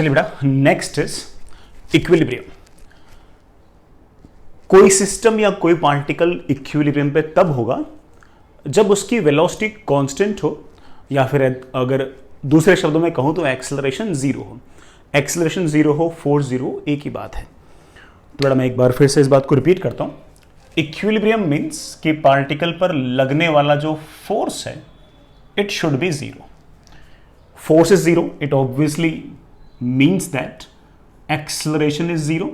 चलिए बेटा, next is equilibrium. कोई सिस्टम या कोई पार्टिकल इक्विलिब्रियम पे तब होगा जब उसकी वेलोसिटी कांस्टेंट हो, या फिर अगर दूसरे शब्दों में कहूं तो एक्सेलरेशन जीरो हो। एक्सेलरेशन जीरो हो, फोर्स जीरो हो, एक ही बात है। तो बेटा मैं एक बार फिर से इस बात को रिपीट करता हूं। इक्विलिब्रियम मीन्स कि पार्टिकल पर लगने वाला जो फोर्स है it should B zero. Force is zero, it obviously means that acceleration is zero,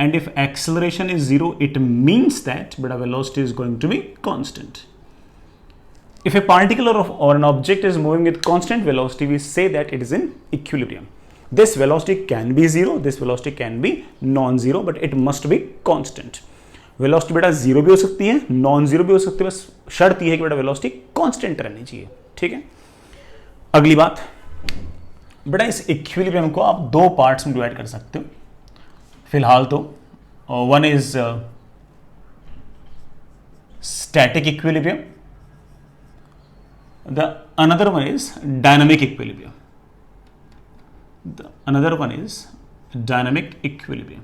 and if acceleration is zero it means that beta velocity is going to be constant. If a particle or an object is moving with constant velocity, we say that it is in equilibrium. This velocity can be zero, this velocity can be non-zero, but it must be constant. Velocity बेटा zero भी हो सकती है, non zero भी हो सकती है, बस शर्त यह है कि बेटा वेलोसिटी कांस्टेंट रहनी चाहिए। ठीक है, अगली बात बेटा, इस इक्विलिब्रियम को आप दो पार्ट्स में डिवाइड कर सकते हो फिलहाल तो। One is static equilibrium, the another one is dynamic equilibrium. Another one is dynamic equilibrium.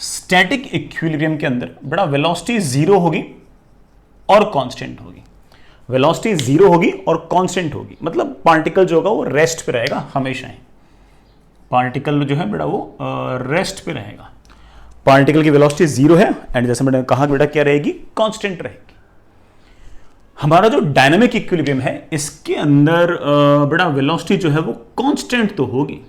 Static equilibrium के अंदर बेटा वेलोसिटी जीरो होगी और कांस्टेंट होगी। वेलोसिटी जीरो होगी और कांस्टेंट होगी, मतलब पार्टिकल जो होगा वो रेस्ट पे रहेगा हमेशा ही। पार्टिकल जो है बेटा वो रेस्ट पे रहेगा। पार्टिकल की वेलोसिटी जीरो है एंड जैसे मैंने कहा बेटा क्या रहेगी, कांस्टेंट रहेगी। हमारा जो डायनामिक इक्विलिब्रियम है इसके अंदर बेटा वेलोसिटी जो है वो कांस्टेंट तो होगी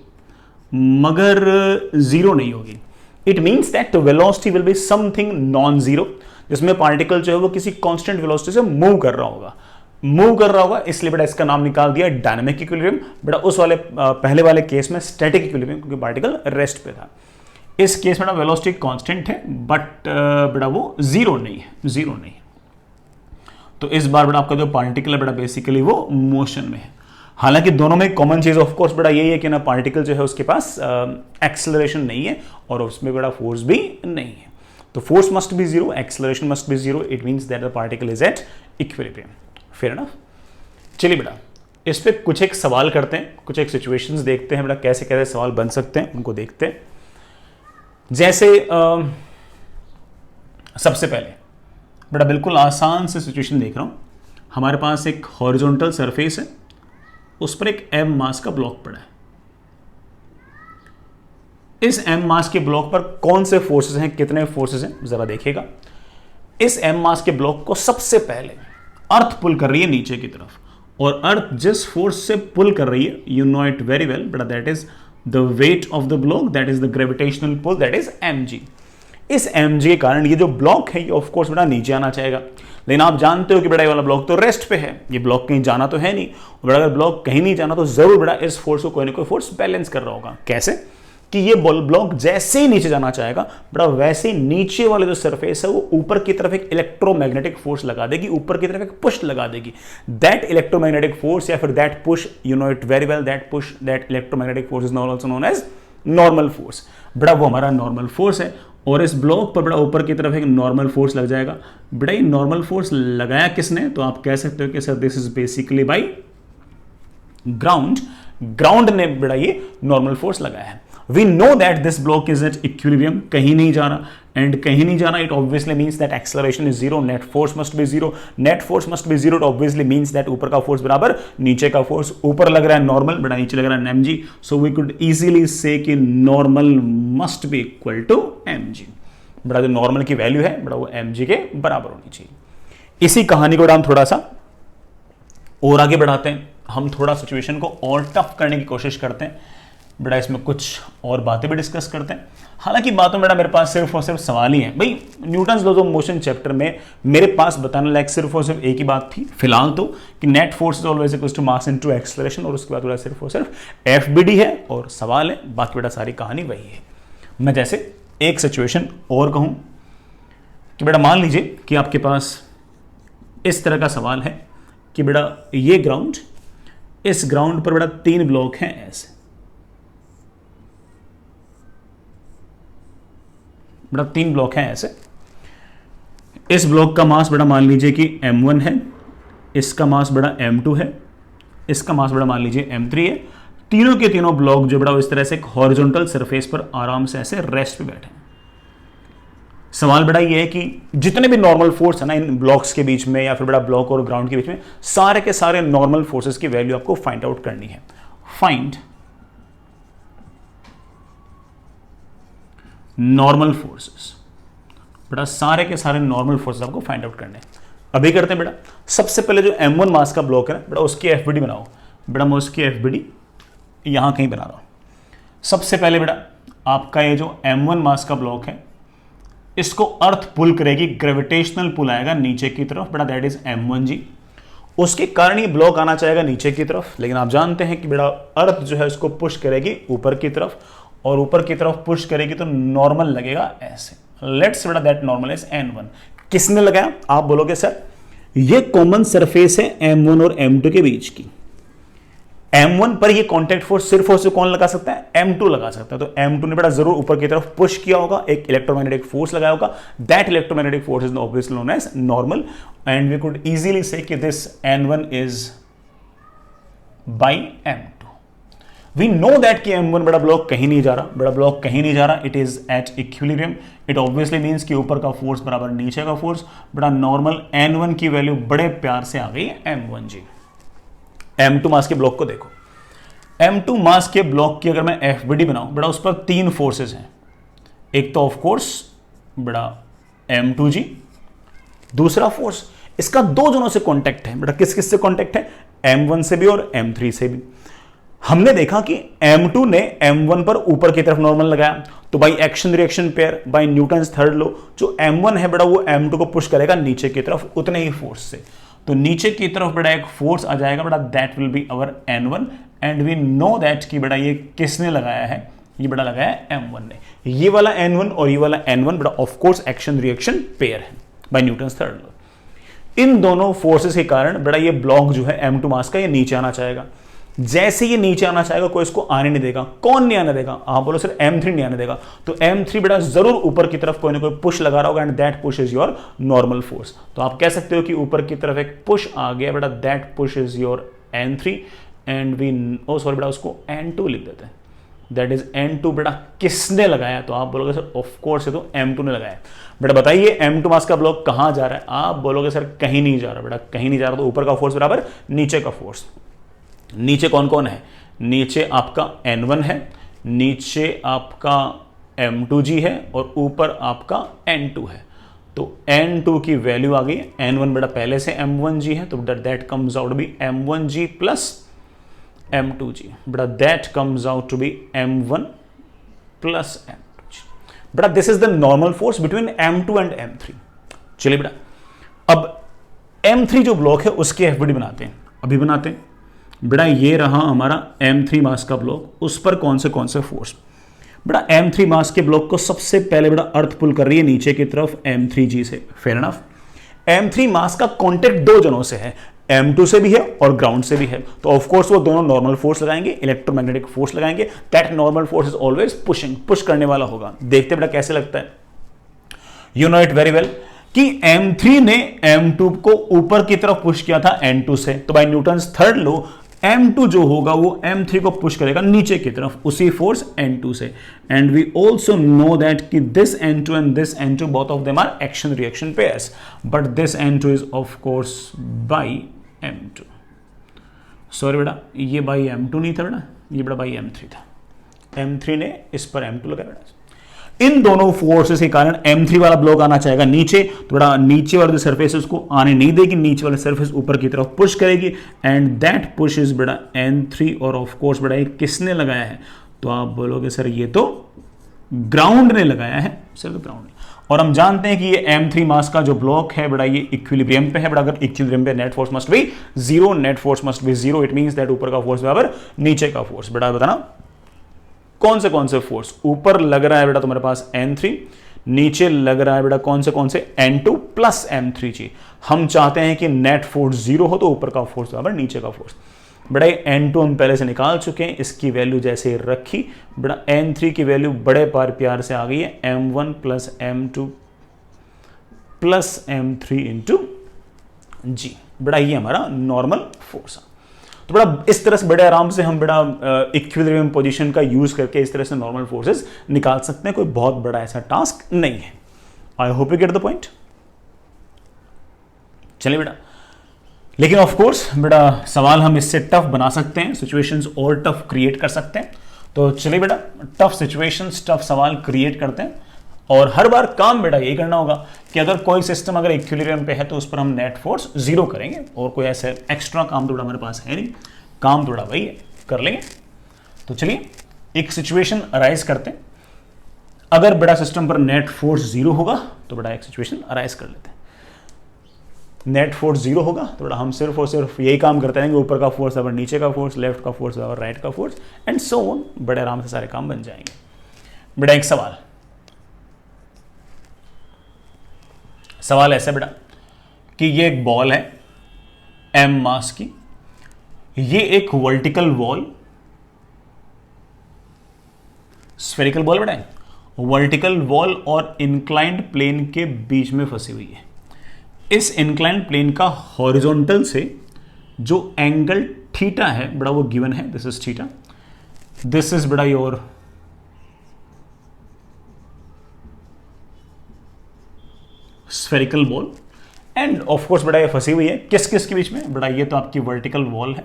मगर जीरो नहीं होगी। It means that velocity will be something non zero, जिसमें पार्टिकल जो है वो किसी कांस्टेंट वेलोसिटी से मूव कर रहा होगा, इसलिए बेटा इसका नाम निकाल दिया डायनामिक इक्विलिब्रियम। बेटा उस वाले पहले वाले केस में स्टैटिक इक्विलिब्रियम, क्योंकि पार्टिकल रेस्ट पे था। इस केस में वेलोसिटी कांस्टेंट है बट बेटा वो जीरो नहीं है। तो इस बार बेटा आपका जो पार्टिकल है बेटा बेसिकली वो मोशन में है। हालांकि दोनों में कॉमन चीज ऑफ कोर्स बेटा यही है कि ना पार्टिकल जो है उसके पास एक्सेलरेशन नहीं है और उसमें बेटा फोर्स भी नहीं है। तो force must be zero, acceleration must be zero, it means that the particle is at equilibrium. Fair enough. चलिए बेटा इस पे कुछ एक सवाल करते हैं, कुछ एक सिचुएशंस देखते हैं बेटा कैसे कैसे सवाल बन सकते हैं, उनको देखते हैं। जैसे सबसे पहले बेटा बिल्कुल आसान से सिचुएशन देख रहा हूं। हमारे पास एक हॉरिजॉन्टल सरफेस है, उस पर एक m मास का ब्लॉक पड़ा है। इस m मास के ब्लॉक पर कौन से फोर्सेस हैं, कितने फोर्सेस हैं, जरा देखिएगा। इस m मास के ब्लॉक को सबसे पहले अर्थ पुल कर रही है नीचे की तरफ, और अर्थ जिस फोर्स से पुल कर रही है you know it very well बेटा, that is the weight of the block, that is the gravitational pull, that is mg। इस mg के कारण ये जो ब्लॉक है ये ऑफ कोर्स बेटा नीचे आना चाहेगा, लेकिन आप जानते हो कि बेटा ये वाला ब्लॉक तो रेस्ट पे है, ये ब्लॉक कहीं जाना तो है नहीं। बेटा अगर ब्लॉक कहीं नहीं जाना तो जरूर बेटा इस फोर्स को कोई ना कोई फोर्स बैलेंस कर रहा होगा। कैसे कि ये ब्लॉक जैसे ही नीचे जाना चाहेगा बेटा वैसे ही नीचे वाले जो सरफेस है वो ऊपर की तरफ एक इलेक्ट्रोमैग्नेटिक फोर्स लगा देगी, ऊपर की तरफ एक पुश लगा देगी। दैट इलेक्ट्रोमैग्नेटिक फोर्स या फिर that push, you know it very well, that push, that electromagnetic force is also known as normal force. बेटा वो हमारा नॉर्मल फोर्स है और इस ब्लॉक पर बेटा ऊपर की तरफ एक नॉर्मल फोर्स लग जाएगा। बेटा ये नॉर्मल फोर्स लगाया किसने, तो आप कह सकते हो कि sir this is basically by ground ने बेटा ये नॉर्मल फोर्स लगाया है। We know that this block is at equilibrium, कहीं नहीं जा रहा, एंड कहीं नहीं जाना it obviously means that acceleration is zero, net force must be zero, net force must be zero, it obviously means that ऊपर का फोर्स बराबर नीचे का फोर्स, ऊपर लग रहा है नॉर्मल बेटा नीचे लग रहा है mg, so we could easily say that normal must be equal to mg। बेटा जो नॉर्मल की वैल्यू है बेटा वो mg के बराबर होनी चाहिए। इसी कहानी को हम थोड़ा सा और आगे बढ़ाते हैं, हम थोड़ा सिचुएशन को और टफ करने की कोशिश करते हैं। बेटा इसमें कुछ और बातें भी डिस्कस करते हैं। हालांकि बातों में बेटा मेरे पास सिर्फ और सिर्फ सवाल ही है। भाई Newton's laws of motion chapter में मेरे पास बताने लायक सिर्फ और सिर्फ एक ही बात थी फिलहाल तो, कि net force is always equals to mass into acceleration, और उसके बाद बेटा सिर्फ और सिर्फ एफबीडी है और सवाल है, बाकी बेटा सारी कहानी वही है। मैं जैसे एक सिचुएशन और कहूं कि बेटा मान लीजिए कि आपके पास इस तरह का सवाल है कि बेटा ये ग्राउंड, इस ग्राउंड पर बेटा 3 ब्लॉक हैं ऐसे, बेटा 3 ब्लॉक हैं ऐसे। इस ब्लॉक का मास बेटा मान लीजिए कि m1 है, इसका मास बेटा m2 है, इसका मास बेटा मान लीजिए m3 है। तीनों के तीनों ब्लॉक जो बड़ा इस तरह से एक हॉरिजॉन्टल सरफेस पर आराम से ऐसे रेस्ट पे बैठे हैं। सवाल बड़ा ये है कि जितने भी नॉर्मल फोर्स है ना इन ब्लॉक्स के बीच में या फिर बड़ा ब्लॉक और ग्राउंड के बीच में, सारे के सारे नॉर्मल फोर्सेस की वैल्यू आपको फाइंड आउट करनी है। फाइंड नॉर्मल फोर्सेस, बेटा सारे के सारे नॉर्मल फोर्सेस आपको फाइंड आउट करने हैं। अभी करते हैं बेटा। सबसे पहले जो m1 मास का ब्लॉक है ना बेटा, उसकी एफबीडी बनाओ। बेटा मैं उसकी एफबीडी यहां कहीं बना रहा हूं। सबसे पहले बेटा आपका ये जो m1 मास का ब्लॉक है, इसको अर्थ पुल करेगी, ग्रेविटेशनल पुल आएगा नीचे की तरफ, बेटा दैट इज m1g। उसके कारण ये ब्लॉक आना चाहेगा नीचे की तरफ, लेकिन आप जानते हैं कि बेटा अर्थ जो है उसको पुश करेगी ऊपर की तरफ, और ऊपर की तरफ पुश करेगी तो नॉर्मल लगेगा ऐसे। लेट्स बेटा दैट नॉर्मल इज n1। किसने लगाया? आप बोलोगे सर ये कॉमन सरफेस है m1 और m2 के बीच की। m1 पर ये कांटेक्ट फोर्स सिर्फ और सिर्फ कौन लगा सकता है? m2 लगा सकता है। तो m2 ने बेटा जरूर ऊपर की तरफ पुश किया होगा, एक इलेक्ट्रोमैग्नेटिक फोर्स लगाया होगा। That electromagnetic force is obviously known as normal, and we could easily say that this n1 is by m2। We know that कि m1 बड़ा ब्लॉक कहीं नहीं जा रहा, बड़ा ब्लॉक कहीं नहीं जा रहा, it is at equilibrium. It obviously means कि ऊपर का फोर्स बराबर नीचे का फोर्स। बड़ा नॉर्मल n1 की वैल्यू बड़े प्यार से आ गई m1g। m2 मास के ब्लॉक को देखो। m2 मास के ब्लॉक की अगर मैं एफबीडी बनाऊं बेटा, उस पर तीन फोर्सेस हैं। एक तो ऑफ कोर्स बड़ा m2g, दूसरा फोर्स इसका दो जनों से कांटेक्ट है। बेटा किस किस से कांटेक्ट है? m1 से भी और m3 से भी। हमने देखा कि m2 ने m1 पर ऊपर की तरफ नॉर्मल लगाया, तो by action reaction pair, by Newton's third law, जो m1 है बेटा वो m2 को पुश करेगा नीचे की तरफ उतने ही फोर्स से। तो नीचे की तरफ बेटा एक फोर्स आ जाएगा बेटा, that will be our n1, and we know that कि बेटा ये किसने लगाया है? ये बेटा लगाया है m1 ने। ये वाला n1 और ये वाला n1 बेटा of course action reaction pair है बाय न्यूटन्स थर्ड लॉ। इन दोनों फोर्सेस के कारण बेटा ये ब्लॉक जो है m2 मास का, ये नीचे आना चाहेगा। जैसे ये नीचे आना चाहेगा कोई इसको आने नहीं देगा। कौन नहीं आने देगा? आप बोलो सर m3 नहीं आने देगा। तो m3 बेटा जरूर ऊपर की तरफ कोई ना कोई पुश लगा रहा होगा, and that push is your normal force. तो आप कह सकते हो कि ऊपर की तरफ एक पुश आ गया बेटा, that push is your n3, and we sorry बेटा उसको n2 लिख देते हैं। दैट इज n2 बेटा किसने लगाया? तो आप बोलोगे सर ऑफ कोर्स है तो m2 ने लगाया। बेटा बताइए m2 मास का ब्लॉक कहां जा रहा है? आप बोलोगे सर कहीं नहीं जा रहा बेटा, कहीं नहीं जा रहा। तो ऊपर का फोर्स बराबर नीचे का फोर्स। नीचे कौन कौन है? नीचे आपका n1 है, नीचे आपका m2g है, और ऊपर आपका n2 है। तो n2 की वैल्यू आ गई। n1 बेटा पहले से m1g है, तो that comes out to be m1g plus m2g। बेटा that comes out to be m1 plus m2g। बेटा this is the normal force between m2 and m3। चलिए बेटा अब m3 जो ब्लॉक है उसकी एफबीडी बनाते हैं। अभी बनाते हैं बेटा। ये रहा हमारा m3 मास का ब्लॉक, उस पर कौन से फोर्स? बेटा m3 मास के ब्लॉक को सबसे पहले बेटा अर्थ पुल कर रही है नीचे की तरफ m3g से। Fair enough. m3 मास का कांटेक्ट दो जनों से है, m2 से भी है और ग्राउंड से भी है। तो ऑफ कोर्स वो दोनों नॉर्मल फोर्स लगाएंगे, इलेक्ट्रोमैग्नेटिक फोर्स लगाएंगे। That normal force is always pushing, push करने वाला होगा। देखते बेटा कैसे लगता है। You know it very well कि m3 ने m2 को ऊपर की तरफ पुश किया था n2 से, तो bye Newton's third law m2 जो होगा वो m3 को पुश करेगा नीचे की तरफ उसी फोर्स n2 से। And we also know that कि this n2 and this n2 both of them are action reaction pairs, but this n2 is of course by m2। Sorry बेटा ये बाई m2 नहीं था बेटा, ये बेटा बाई m3 था। m3 ने इस पर m2 लगाया बेटा। इन दोनों फोर्सेस के कारण m3 वाला ब्लॉक आना चाहेगा नीचे, तो बड़ा नीचे वाले सरफेस उसको आने नहीं देगी, नीचे वाले सरफेस ऊपर की तरफ पुश करेगी, एंड दैट पुश इज बेटा n3। और ऑफ कोर्स बेटा ये किसने लगाया है? तो आप बोलोगे सर ये तो ग्राउंड ने लगाया है सर, तो ग्राउंड। और हम जानते हैं कि ये m3 मास का जो ब्लॉक है बेटा ये इक्विलिब्रियम पे है बेटा। अगर इक्विलिब्रियम पे net force must be zero, net force must be zero, it means that ऊपर का फोर्स बराबर नीचे का फोर्स। बेटा बताना कौन से फोर्स? ऊपर लग रहा है बेटा तुम्हारे पास n3, नीचे लग रहा है बेटा कौन से n2 प्लस m3g। हम चाहते हैं कि नेट फोर्स जीरो हो, तो ऊपर का फोर्स बराबर नीचे का फोर्स। बेटा n2 हम पहले से निकाल चुके हैं, इसकी वैल्यू जैसे रखी बेटा n3 की वैल्यू बड़े प्यार से आ गई है m1 plus m2 plus m3 into g। बेटा ये हमारा नॉर्मल फोर्स है। तो बड़ा इस तरह से बड़े आराम से हम बड़ा इक्विलिब्रियम पोजीशन का यूज करके इस तरह से नॉर्मल फोर्सेस निकाल सकते हैं। कोई बहुत बड़ा ऐसा टास्क नहीं है। I hope you get the point. चलिए बेटा, लेकिन ऑफ कोर्स बेटा सवाल हम इससे टफ बना सकते हैं, सिचुएशंस और टफ क्रिएट कर सकते हैं। तो चलिए बेटा, टफ सिचुएशंस, टफ सवाल क्रिएट करते हैं। और हर बार काम बेटा यही करना होगा कि अगर कोई सिस्टम अगर इक्विलिब्रियम पे है तो उस पर हम नेट फोर्स जीरो करेंगे, और कोई ऐसे एक्स्ट्रा काम थोड़ा हमारे पास है नहीं, काम थोड़ा वही है, कर लेंगे। तो चलिए एक सिचुएशन अराइज करते हैं। अगर बड़ा सिस्टम पर नेट फोर्स जीरो होगा तो बड़ा एक सिचुएशन अराइज कर लेते हैं। नेट फोर्स जीरो होगा तो बड़ा हम सिर्फ और सिर्फ यही काम करते रहेंगे, ऊपर का फोर्स और नीचे का फोर्स, लेफ्ट का फोर्स और राइट का फोर्स, एंड सो ऑन। बड़े आराम से सारे काम बन जाएंगे। बेटा एक सवाल ऐसा बेटा कि ये एक बॉल है m मास की, ये एक वर्टिकल वॉल, स्फेरिकल बॉल बेटा, वर्टिकल वॉल और इंक्लाइंड प्लेन के बीच में फंसी हुई है। इस इंक्लाइंड प्लेन का हॉरिजॉन्टल से जो एंगल थीटा है बड़ा वो गिवन है, this is theta, this is बड़ा your spherical ball, and of course बड़ा ये फंसी हुई है किस किस के बीच में बड़ा, ये तो आपकी वर्टिकल वॉल है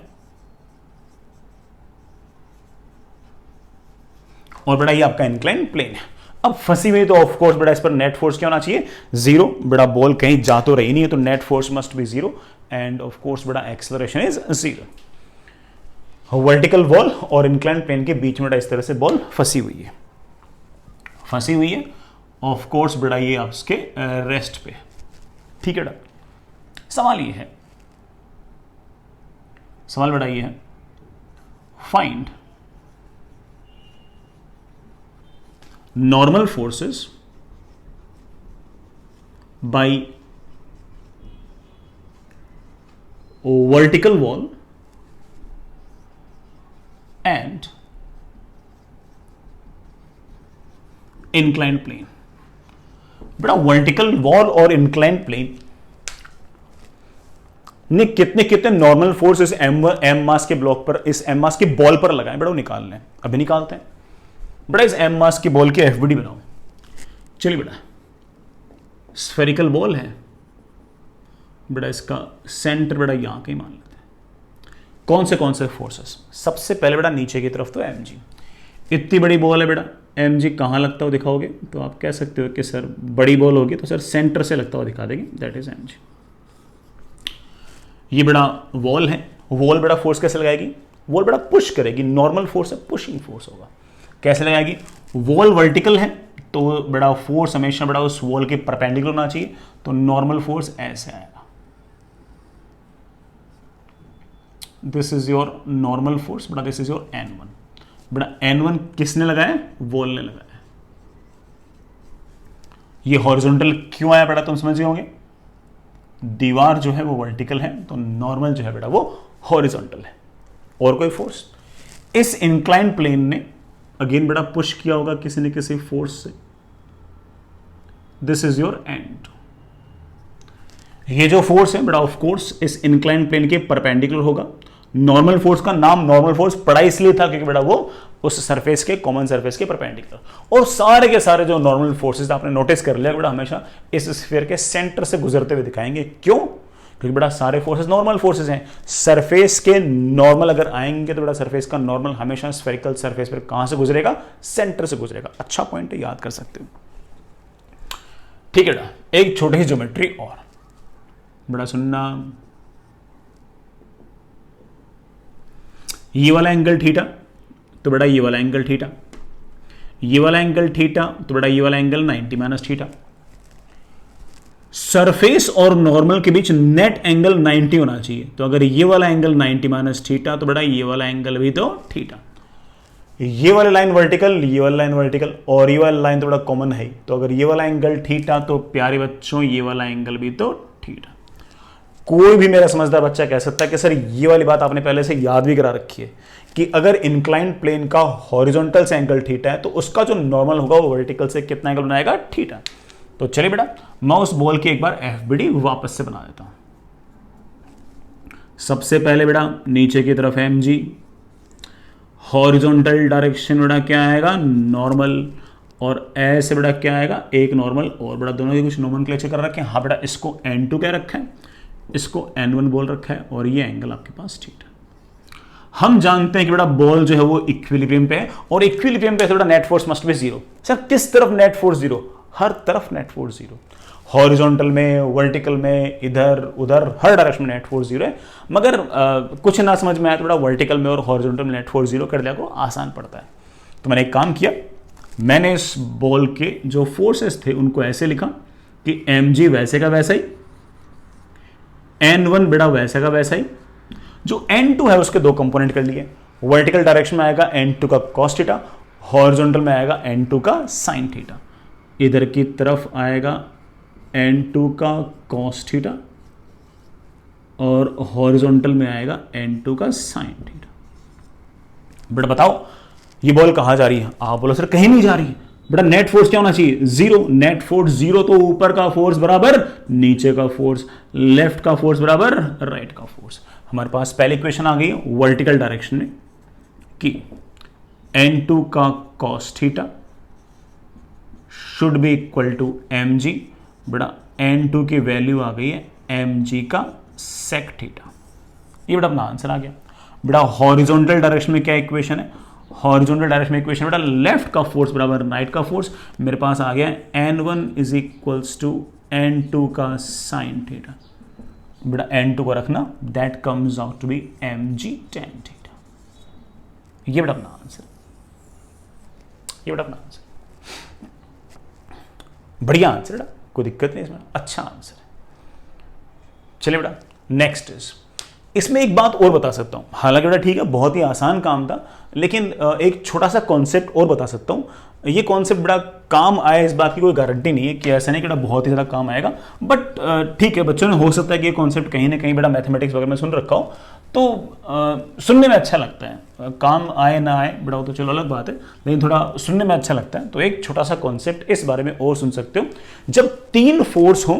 और बड़ा ये आपका इंक्लाइंड प्लेन है। अब फंसी हुई तो ऑफ कोर्स बड़ा इस पर नेट फोर्स क्या होना चाहिए, जीरो। बड़ा बॉल कहीं जा तो रही नहीं है तो net force must be zero, and of course बड़ा acceleration is zero. Vertical wall और इंक्लाइंड प्लेन के बीच में बड़ा इस तरह से बॉल फंसी हुई है, ऑफ कोर्स बड़ा ये आपके रेस्ट पे, ठीक है बेटा। सवाल बड़ा ये है, find normal forces by vertical wall and inclined plane. बेटा वर्टिकल वॉल और इंक्लाइंड प्लेन ने कितने कितने नॉर्मल फोर्स इस एम मास के ब्लॉक पर, इस एम मास की बॉल पर लगाए बेटा, वो निकाल लें। अभी निकालते हैं बेटा, इस एम मास की बॉल की एफबीडी बनाओ। चलिए बेटा, स्फेरिकल बॉल है बेटा, इसका सेंटर बेटा यहां कहीं मान लेते हैं। कौन से फोर्सेस, सबसे पहले बेटा नीचे की तरफ तो एम जी, इतनी बड़ी बॉल है बेटा, एम जी कहाँ लगता हो दिखाओगे तो आप कह सकते हो कि सर बड़ी बॉल होगी तो सर सेंटर से लगता हुआ दिखा देंगे, दैट इज एम जी। ये बड़ा वॉल है, वॉल बड़ा फोर्स कैसे लगाएगी, वॉल बड़ा पुश करेगी, नॉर्मल फोर्स है, पुशिंग फोर्स होगा। कैसे लगाएगी, वॉल वर्टिकल है तो बड़ा फोर्स हमेशा बड़ा उस वॉल के परपेंडिकुलर होना चाहिए, तो नॉर्मल फोर्स ऐसे आएगा, this is your normal force बड़ा, दिस इज योर N1 बड़ा। N1 किसने लगाया, वॉल ने लगाया। ये हॉरिजॉन्टल क्यों आया बेटा, तुम समझ गए होंगे, दीवार जो है वो वर्टिकल है तो नॉर्मल जो है बेटा वो हॉरिजॉन्टल है, और कोई फोर्स। इस इंक्लाइंड प्लेन ने अगेन बेटा पुश किया होगा किसी न किसी फोर्स से, दिस इज योर N2। ये जो फोर्स है बेटा ऑफ कोर्स इस इंक्लाइंड प्लेन के परपेंडिकुलर होगा। नॉर्मल फोर्स का नाम नॉर्मल फोर्स पड़ा इसलिए था क्योंकि बेटा वो उस सरफेस के, कॉमन सरफेस के परपेंडिकुलर, और सारे के सारे जो नॉर्मल फोर्सेस आपने नोटिस कर लिया बेटा हमेशा इस स्फीयर के सेंटर से गुजरते हुए दिखाएंगे। क्यों, क्योंकि बेटा सारे फोर्सेस नॉर्मल फोर्सेस हैं। सरफेस के नॉर्मल अगर आएंगे तो बेटा सरफेस का नॉर्मल हमेशा स्फेरिकल सरफेस पर कहां से गुजरेगा, सेंटर से गुजरेगा। अच्छा पॉइंट है, याद कर सकते हो। ठीक है बेटा, एक छोटी सी ज्योमेट्री और बड़ा सुनना, ये वाला एंगल थीटा तो बेटा ये वाला एंगल थीटा, ये वाला एंगल थीटा तो बेटा ये वाला एंगल 90 माइनस थीटा। सरफेस और नॉर्मल के बीच नेट एंगल 90 होना चाहिए, तो अगर ये वाला एंगल 90 माइनस थीटा तो बेटा ये वाला एंगल भी तो थीटा। ये वाला लाइन वर्टिकल, ये वाला लाइन वर्टिकल, और ये वाला लाइन तो बड़ा कॉमन है, तो अगर ये वाला एंगल थीटा तो प्यारे बच्चों ये वाला एंगल भी तो थीटा। कोई भी मेरा समझदार बच्चा कह सकता है कि सर ये वाली बात आपने पहले से याद भी करा रखी है कि अगर इंक्लाइंड प्लेन का हॉरिजॉन्टल से एंगल थीटा है तो उसका जो नॉर्मल होगा वो वर्टिकल से कितना एंगल बनाएगा, थीटा। तो चलिए बेटा मैं उस बॉल की एक बार एफबीडी वापस से बना देता हूं। सबसे पहले बेटा नीचे की तरफ एम जी, हॉरिजॉन्टल डायरेक्शन बेटा क्या आएगा नॉर्मल, और ऐसे बेटा क्या आएगा एक नॉर्मल, और बेटा दोनों के कुछ नोमेनक्लेचर कर रखे हैं। हाँ बेटा इसको n2 क्या रखा है, इसको n1 बोल रखा है, और ये एंगल आपके पास थीटा। हम जानते हैं कि बेटा बॉल जो है वो इक्विलिब्रियम पे है, और इक्विलिब्रियम पे बेटा net force must be zero. Sir किस तरफ नेट फोर्स जीरो, हर तरफ नेट फोर्स जीरो, हॉरिजॉन्टल में, वर्टिकल में, इधर उधर हर डायरेक्शन में नेट फोर्स जीरो है। मगर कुछ ना समझ में आया तो बेटा वर्टिकल में और हॉरिजॉन्टल में नेट फोर्स जीरो कर दिया को आसान पड़ता है। तो मैंने एक काम किया, मैंने इस बॉल के जो फोर्सेस थे उनको ऐसे लिखा कि mg वैसे का वैसा ही, n1 बेटा वैसे का वैसा ही, जो n2 है उसके दो कंपोनेंट कर लिए। वर्टिकल डायरेक्शन में आएगा n2 का cos थीटा, हॉरिजॉन्टल में आएगा n2 का sin थीटा। इधर की तरफ आएगा n2 का cos थीटा, और हॉरिजॉन्टल में आएगा n2 का sin थीटा। बेटा बताओ ये बॉल कहां जा रही है, आप बोलो सर कहीं नहीं जा रही है। बेटा नेट फोर्स क्या होना चाहिए, जीरो। नेट फोर्स जीरो तो ऊपर का फोर्स बराबर नीचे का फोर्स, लेफ्ट का फोर्स बराबर राइट का फोर्स। हमारे पास पहली इक्वेशन आ गई वर्टिकल डायरेक्शन में कि n2 का cos theta should be equal to mg। बेटा n2 की वैल्यू आ गई है mg का sec थीटा। ये बेटा अपना आंसर आ गया। बेटा हॉरिजॉन्टल डायरेक्शन में क्या इक्वेशन है, हॉरिजॉन्टल डायरेक्शन में इक्वेशन बेटा लेफ्ट का फोर्स बराबर राइट का फोर्स। मेरे पास आ गया n1 is equals to n2 का साइन थीटा। बेटा n2 को रखना, that comes out to be mg tan theta. ये बेटा अपना आंसर, ये बेटा अपना आंसर, बढ़िया आंसर बेटा, कोई दिक्कत नहीं इसमें, अच्छा आंसर है। चलिए बेटा नेक्स्ट इज, इसमें एक बात और बता सकता हूं, हालांकि बेटा ठीक है बहुत ही आसान काम था, लेकिन एक छोटा सा कॉन्सेप्ट और बता सकता हूं। ये कॉन्सेप्ट बड़ा काम आए इस बात की कोई गारंटी नहीं है कि ऐसा नहीं कि बेटा बहुत ही ज़्यादा काम आएगा, बट ठीक है बच्चों ने हो सकता है कि ये कॉन्सेप्ट कहीं ना कहीं बेटा मैथमेटिक्स वगैरह में सुन रखा हो तो सुनने में अच्छा लगता है। काम आए ना आए बेटा वो तो चलो अलग बात है, लेकिन थोड़ा सुनने में अच्छा लगता है। तो एक छोटा सा कॉन्सेप्ट इस बारे में और सुन सकते हो, जब तीन फोर्स हो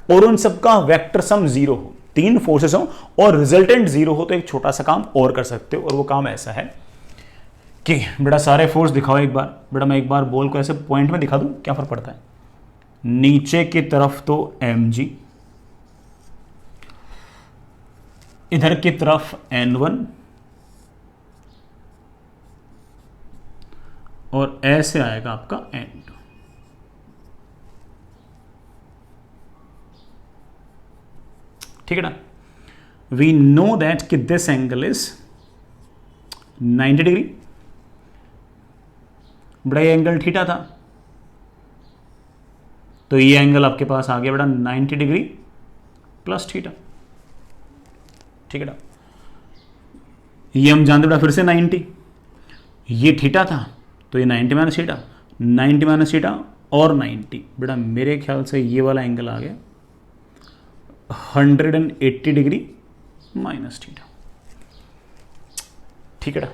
और उन सबका वेक्टर सम जीरो हो, तीन फोर्सेस हो और रिजल्टेंट जीरो हो, तो एक छोटा सा काम और कर सकते हो, और वो काम ऐसा है कि बेटा सारे फोर्स दिखाओ एक बार। बेटा मैं एक बार बॉल को ऐसे पॉइंट में दिखा दूं, क्या फर्क पड़ता है, नीचे की तरफ तो mg, इधर की तरफ n1, और ऐसे आएगा आपका n2। ठीक है ना, वी नो दैट कि दिस एंगल इज 90 डिग्री। बड़ा ये एंगल थीटा था, तो ये एंगल आपके पास आ गया बेटा 90 डिग्री प्लस थीटा। ठीक है ना, ये हम जानते बेटा फिर से 90, ये थीटा था तो ये 90 माइनस थीटा, 90 माइनस थीटा और 90। बेटा मेरे ख्याल से ये वाला एंगल आ गया 180 डिग्री माइनस थीटा। ठीक है ना,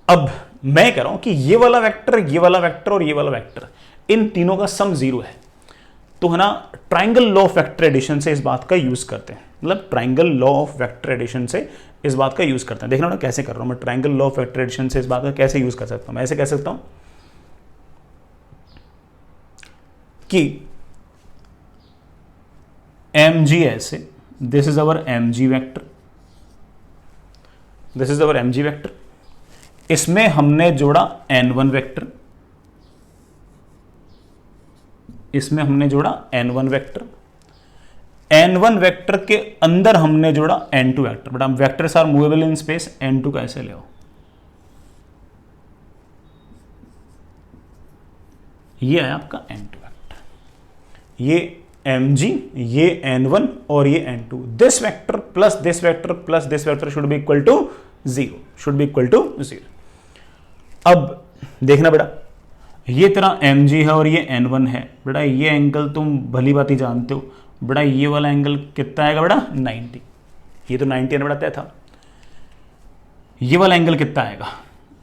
अब मैं कह रहा हूं कि ये वाला वेक्टर, ये वाला वेक्टर और ये वाला वेक्टर, इन तीनों का सम जीरो है, तो है ना triangle law of vector addition से इस बात का यूज करते हैं। मतलब triangle law of vector addition से इस बात का यूज करते हैं। देखना ना कैसे कर रहा हूं मैं, triangle law of vector addition से इस बात का कैसे यूज कर सकता हूं। मैं ऐसे कह सकता हूं कि mg ऐसे, this is our mg vector, this is our mg vector, इसमें हमने जोड़ा n1 वेक्टर, इसमें हमने जोड़ा n1 वेक्टर, n1 वेक्टर के अंदर हमने जोड़ा n2 वेक्टर। बट हम vectors are movable in space, n2 कैसे ले आओ, ये है आपका n2 वेक्टर, ये mg, ये n1 और ये n2। This vector plus this vector plus this vector should be equal to zero, should be equal to zero. अब देखना बेटा, ये तेरा mg है और ये n1 है। बेटा ये एंगल तुम भली बात ही जानते हो, बेटा ये वाला एंगल कितना आएगा बेटा 90, ये तो 90 बेटा तय था। ये वाला एंगल कितना आएगा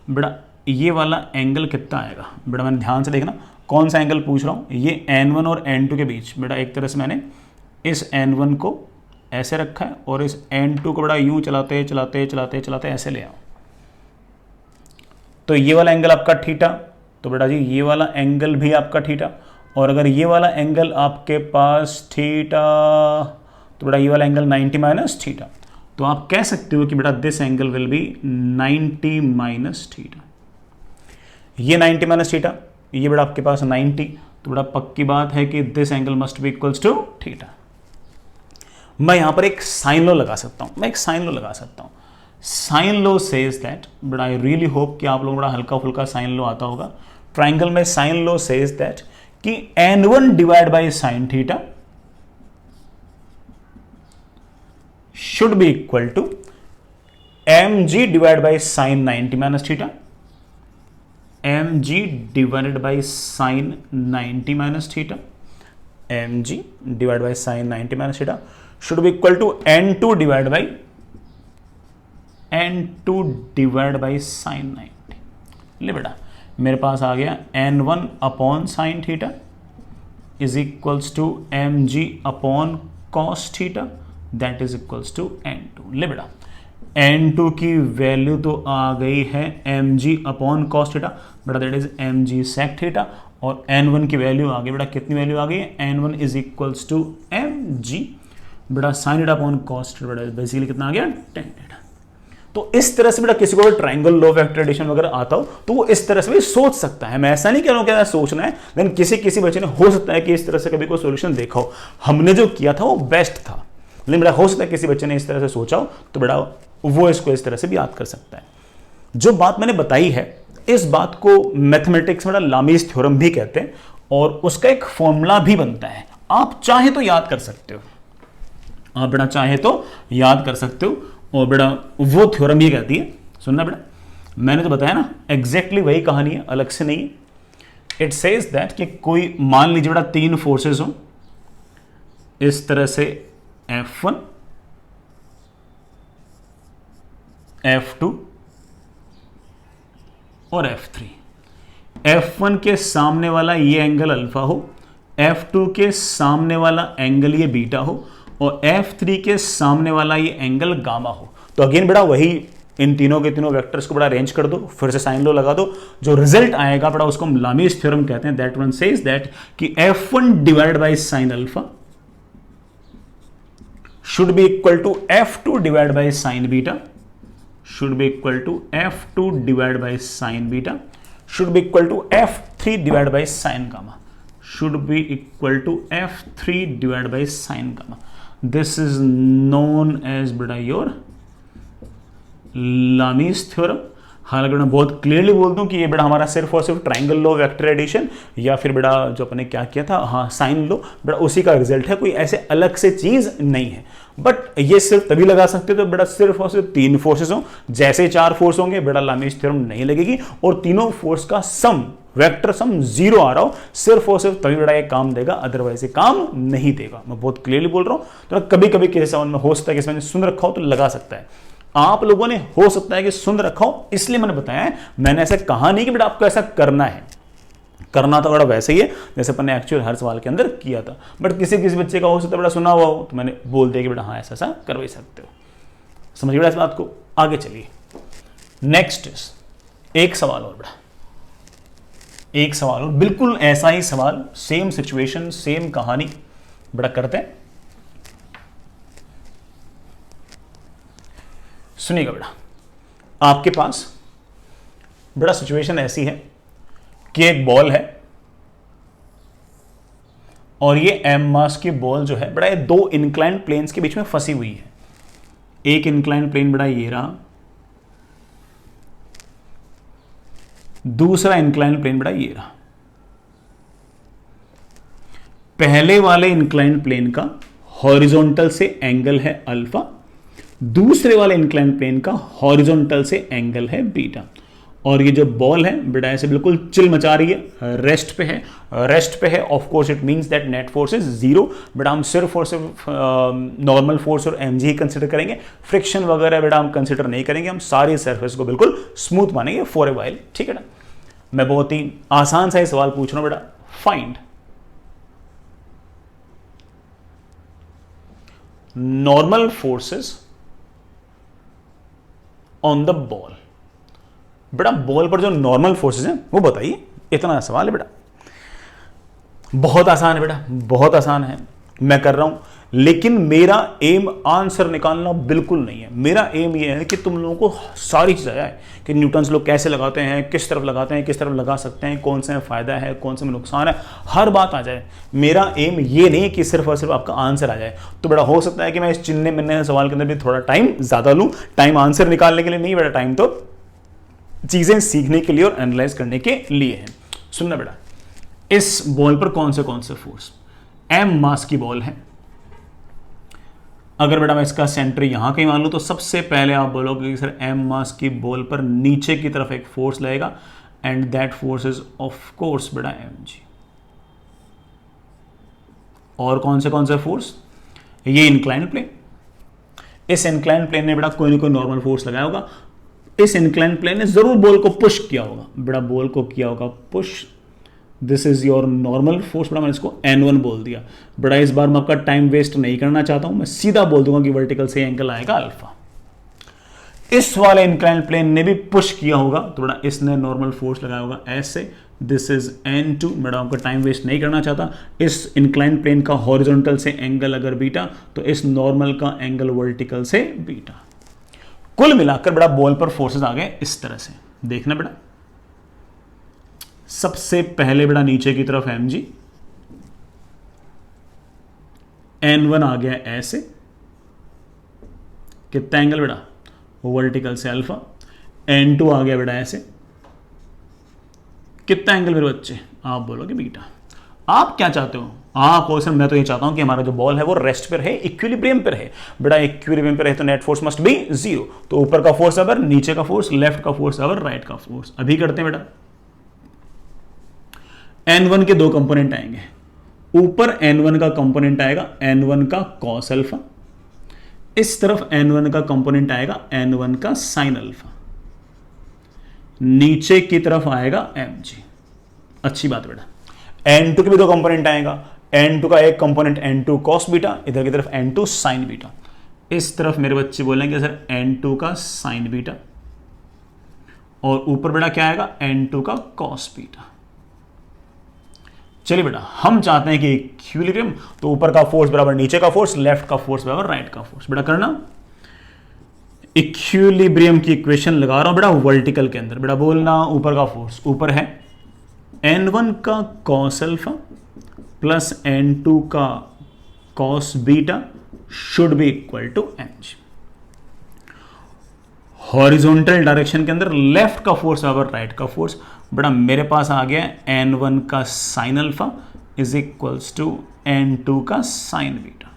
बेटा, ये वाला एंगल कितना आएगा बेटा, मैंने ध्यान से देखना कौन सा एंगल पूछ रहा हूं, ये n1 और n2 के बीच। बेटा एक तरह से मैंने इस n1 को ऐसे रखा है और इस N2 को बेटा यूं चलाते चलाते चलाते चलाते ऐसे ले आओ, तो ये वाला एंगल आपका थीटा, तो बेटा जी ये वाला एंगल भी आपका थीटा, और अगर ये वाला एंगल आपके पास थीटा, तो बेटा ये वाला एंगल 90 माइनस थीटा, तो आप कह सकते हो कि बेटा this angle will be 90 minus theta. ये 90 माइनस थीटा, ये बेटा आपके पास 90, तो बेटा पक्की बात है कि this angle must be equals to theta. मैं यहां पर एक साइन लॉ लगा सकता हूं, sine law says that, but I really hope कि आप लोग बड़ा हल्का फुल्का साइन लॉ आता होगा। ट्राइंगल में साइन लॉ सेज दैट कि n1 divide by sine theta should be equal to mg divide by sine 90 minus theta, mg divided by sine 90 minus theta, mg divide by sine 90 minus theta should be equal to n2 divide by sine 90। ले बेटा मेरे पास आ गया n1 upon sine theta is equals to mg upon cos theta that is equals to n2। ले बेटा n2 की value तो आ गई है mg अपॉन कॉस थीटा, बेटा that is mg sec theta, और n1 की वैल्यू आ गई बेटा, कितनी वैल्यू आ गई है, n1 is equals to mg बेटा sine theta upon cos theta, बेटा बेसिकली कितना आ गया, tan थीटा। तो इस तरह से बेटा किसी को triangle law of vector addition वगैरह आता हो तो वो इस तरह से भी सोच सकता है। मैं ऐसा नहीं कह रहा हूं कि ऐसा सोचना है, लेकिन किसी बच्चे ने हो सकता है कि इस तरह से कभी कोई सॉल्यूशन देखा हो, हमने जो किया था वो बेस्ट था, लेकिन बेटा हो सकता है किसी बच्चे ने इस तरह से सोचा हो तो बेटा वो इसको इस तरह से भी याद कर सकता है। जो बात मैंने बताई है इस बात को मैथमेटिक्स में लामीज थ्योरम भी कहते हैं और उसका एक फॉर्मूला भी बनता है, आप चाहे तो याद कर सकते हो, आप बेटा चाहे तो याद कर सकते हो। और बेटा वो थ्योरम ये कहती है, सुनना बेटा मैंने तो बताया ना एग्जैक्टली वही कहानी है, अलग से नहीं है। इट सेज दैट कि कोई मान लीजिए बेटा तीन फोर्सेस हो इस तरह से, F1 F2 और F3। F1 के सामने वाला ये एंगल अल्फा हो, F2 के सामने वाला एंगल ये बीटा हो, और F3 के सामने वाला ये एंगल गामा हो। तो अगेन बेटा वही इन तीनों के तीनों वेक्टर्स को बड़ा अरेंज कर दो, फिर से साइन लॉ लगा दो, जो रिजल्ट आएगा बड़ा उसको हम लामीज थ्योरम कहते हैं। दैट वन सेज दैट कि F1 divide by sine alpha should be equal to F2 divided by sin beta, should be equal to F2 divided by sin beta, should be equal to F3 divided by sin gamma, should be equal to F3 divided by sin gamma. This is known as beta your Lami's theorem। हालांकि मैं बहुत clearly बोल दूं कि ये बेटा हमारा सिर्फ और सिर्फ ट्राइंगल लॉ वेक्टर एडिशन या फिर बेटा जो अपने क्या किया था, हाँ साइन लॉ, बेटा उसी का रिजल्ट है, कोई ऐसे अलग से चीज नहीं है। बट ये सिर्फ तभी लगा सकते तो बेटा सिर्फ और सिर्फ तीन फोर्सेस हो, जैसे चार फोर्स होंगे बेटा लामीज थ्योरम नहीं लगेगी, और तीनों फोर्स का सम वेक्टर सम जीरो आ रहा हो सिर्फ और सिर्फ तभी बेटा ये काम देगा, अदरवाइज ये काम नहीं देगा। मैं बहुत क्लियरली बोल रहा हूँ, तो कभी कभी किसी सवाल में हो सकता है कि इसमें सुन रखा हो तो लगा सकता है, आप लोगों ने हो सकता है कि सुन रखा हो इसलिए मैंने बताया है। मैंने ऐसा कहा नहीं कि बेटा आपको ऐसा करना है, करना तो बड़ा वैसे ही है जैसे अपन ने एक्चुअल हर सवाल के अंदर किया था, बट किसी बच्चे का हो सकता है बड़ा सुना हुआ हो तो मैंने बोल दिया कि बेटा हाँ ऐसा ऐसा कर ही सकते हो। समझ बेटा इस बात को, आगे चलिए। नेक्स्ट एक सवाल और बेटा, एक सवाल और बिल्कुल ऐसा ही सवाल, सेम सिचुएशन सेम कहानी बेटा करते हैं। सुनिएगा बेटा, आपके पास बेटा सिचुएशन ऐसी है कि एक बॉल है और ये एम मास की बॉल जो है बेटा ये दो इंक्लाइन प्लेन्स के बीच में फंसी हुई है। एक इंक्लाइन प्लेन बेटा ये रहा, दूसरा इंक्लाइन प्लेन बेटा ये रहा। पहले वाले इंक्लाइन प्लेन का हॉरिजॉन्टल से एंगल है अल्फा, दूसरे वाले इंक्लाइन प्लेन का हॉरिजॉन्टल से एंगल है बीटा, और ये जो बॉल है बेटा ऐसे बिल्कुल चिल मचा रही है, रेस्ट पे है, रेस्ट पे है। Of course it means that net force is zero, बेटा हम सिर्फ और सिर्फ नॉर्मल फोर्स और mg ही कंसिडर करेंगे, फ्रिक्शन वगैरह बेटा हम कंसिडर नहीं करेंगे, हम सारी सरफेस को बिल्कुल स्मूथ मानेंगे फॉर ए वाइल, ठीक है ना। मैं बहुत ही आसान सा ही सवाल पूछ रहा हूं बेटा, find normal forces on the ball. बेटा बॉल पर जो नॉर्मल फोर्सेस हैं वो बताइए, इतना सवाल है बेटा। बहुत आसान है बेटा, बहुत आसान है, मैं कर रहा हूं, लेकिन मेरा एम आंसर निकालना बिल्कुल नहीं है। मेरा एम ये है कि तुम लोगों को सारी चीज़ आए कि न्यूटन्स लोग कैसे लगाते हैं, किस तरफ लगाते हैं, किस तरफ लगा सकते हैं, कौन से में फ़ायदा है, कौन से में नुकसान है, हर बात आ जाए। मेरा एम ये नहीं कि सिर्फ और सिर्फ आपका आंसर आ जाए। तो बेटा हो सकता है कि मैं इस चिन्ने मिलने सवाल के अंदर भी थोड़ा टाइम ज़्यादा लूँ, टाइम आंसर निकालने के लिए नहीं बेटा, टाइम तो चीज़ें सीखने के लिए और एनालाइज करने के लिए है। सुनना बेटा, इस बॉल पर कौन से फोर्स, एम मास की बॉल है। अगर बेटा मैं इसका सेंटर यहां कहीं मान लूं तो सबसे पहले आप बोलोगे कि सर एम मास की बॉल पर नीचे की तरफ एक फोर्स लगेगा and that force is of course बेटा एम जी। और कौन से फोर्स, ये इंक्लाइन प्लेन, इस इंक्लाइन प्लेन ने बेटा कोई ना कोई नॉर्मल फोर्स लगाया होगा। इस इंक्लाइन प्लेन ने जरूर बॉल को पुश किया होगा बेटा, बॉल को किया होगा push, this is your normal force. बेटा मैंने इसको N1 बोल दिया। बेटा इस बार मैं आपका टाइम वेस्ट नहीं करना चाहता हूं, मैं सीधा बोल दूंगा कि वर्टिकल से एंगल आएगा अल्फा। इस वाले इंक्लाइन प्लेन ने भी पुश किया होगा तो बेटा इसने नॉर्मल फोर्स लगाया होगा ऐसे, दिस इज N2। बेटा आपका टाइम वेस्ट नहीं करना चाहता। इस इंक्लाइन प्लेन का हॉरिजॉन्टल से एंगल अगर बीटा, तो इस नॉर्मल का एंगल वर्टिकल से बीटा। कुल मिलाकर बेटा बॉल पर फोर्सेस आ गए इस तरह से। देखना बेटा, सबसे पहले बेटा नीचे की तरफ एम जी, N1 आ गया ऐसे, कितना एंगल बेटा, वर्टिकल से अल्फा। N2 आ गया बेटा ऐसे, कितना एंगल मेरे बच्चे, आप बोलोगे बीटा। आप क्या चाहते हो, आप क्वेश्चन, मैं तो ये चाहता हूं कि हमारा जो बॉल है वो रेस्ट पर है, इक्विलिब्रियम पर है। बेटा इक्विलिब्रियम पर है तो नेट फोर्स मस्ट बी 0। तो ऊपर का फोर्स अवर, नीचे का फोर्स, लेफ्ट का फोर्स अवर, राइट का फोर्स। अभी करते हैं बेटा। N1 के दो कंपोनेंट आएंगे, ऊपर N1 का कंपोनेंट आएगा N1 का cos अल्फा, इस तरफ N1 का कंपोनेंट आएगा N1 का sin अल्फा, नीचे की तरफ आएगा mg। अच्छी बात बेटा। N2 के भी दो कंपोनेंट आएगा, N2 का एक कंपोनेंट N2 cos बीटा, इधर की तरफ N2 sin बीटा। इस तरफ मेरे बच्चे बोलेंगे सर N2 का sin बीटा, और ऊपर बेटा क्या आएगा, N2 का cos बीटा। चलिए बेटा, हम चाहते हैं कि इक्विलिब्रियम, तो ऊपर का फोर्स बराबर नीचे का फोर्स, लेफ्ट का फोर्स बराबर राइट का फोर्स। बेटा करना, इक्विलिब्रियम की इक्वेशन लगा रहा हूं बेटा वर्टिकल के अंदर। बेटा बोलना, ऊपर का फोर्स, ऊपर है N1 का cos अल्फा प्लस N2 का cos beta should be equal to mg। Horizontal direction के अंदर लेफ्ट का फोर्स बराबर राइट का फोर्स। बेटा मेरे पास आ गया N1 का sine alpha is equals to N2 का साइन बीटा।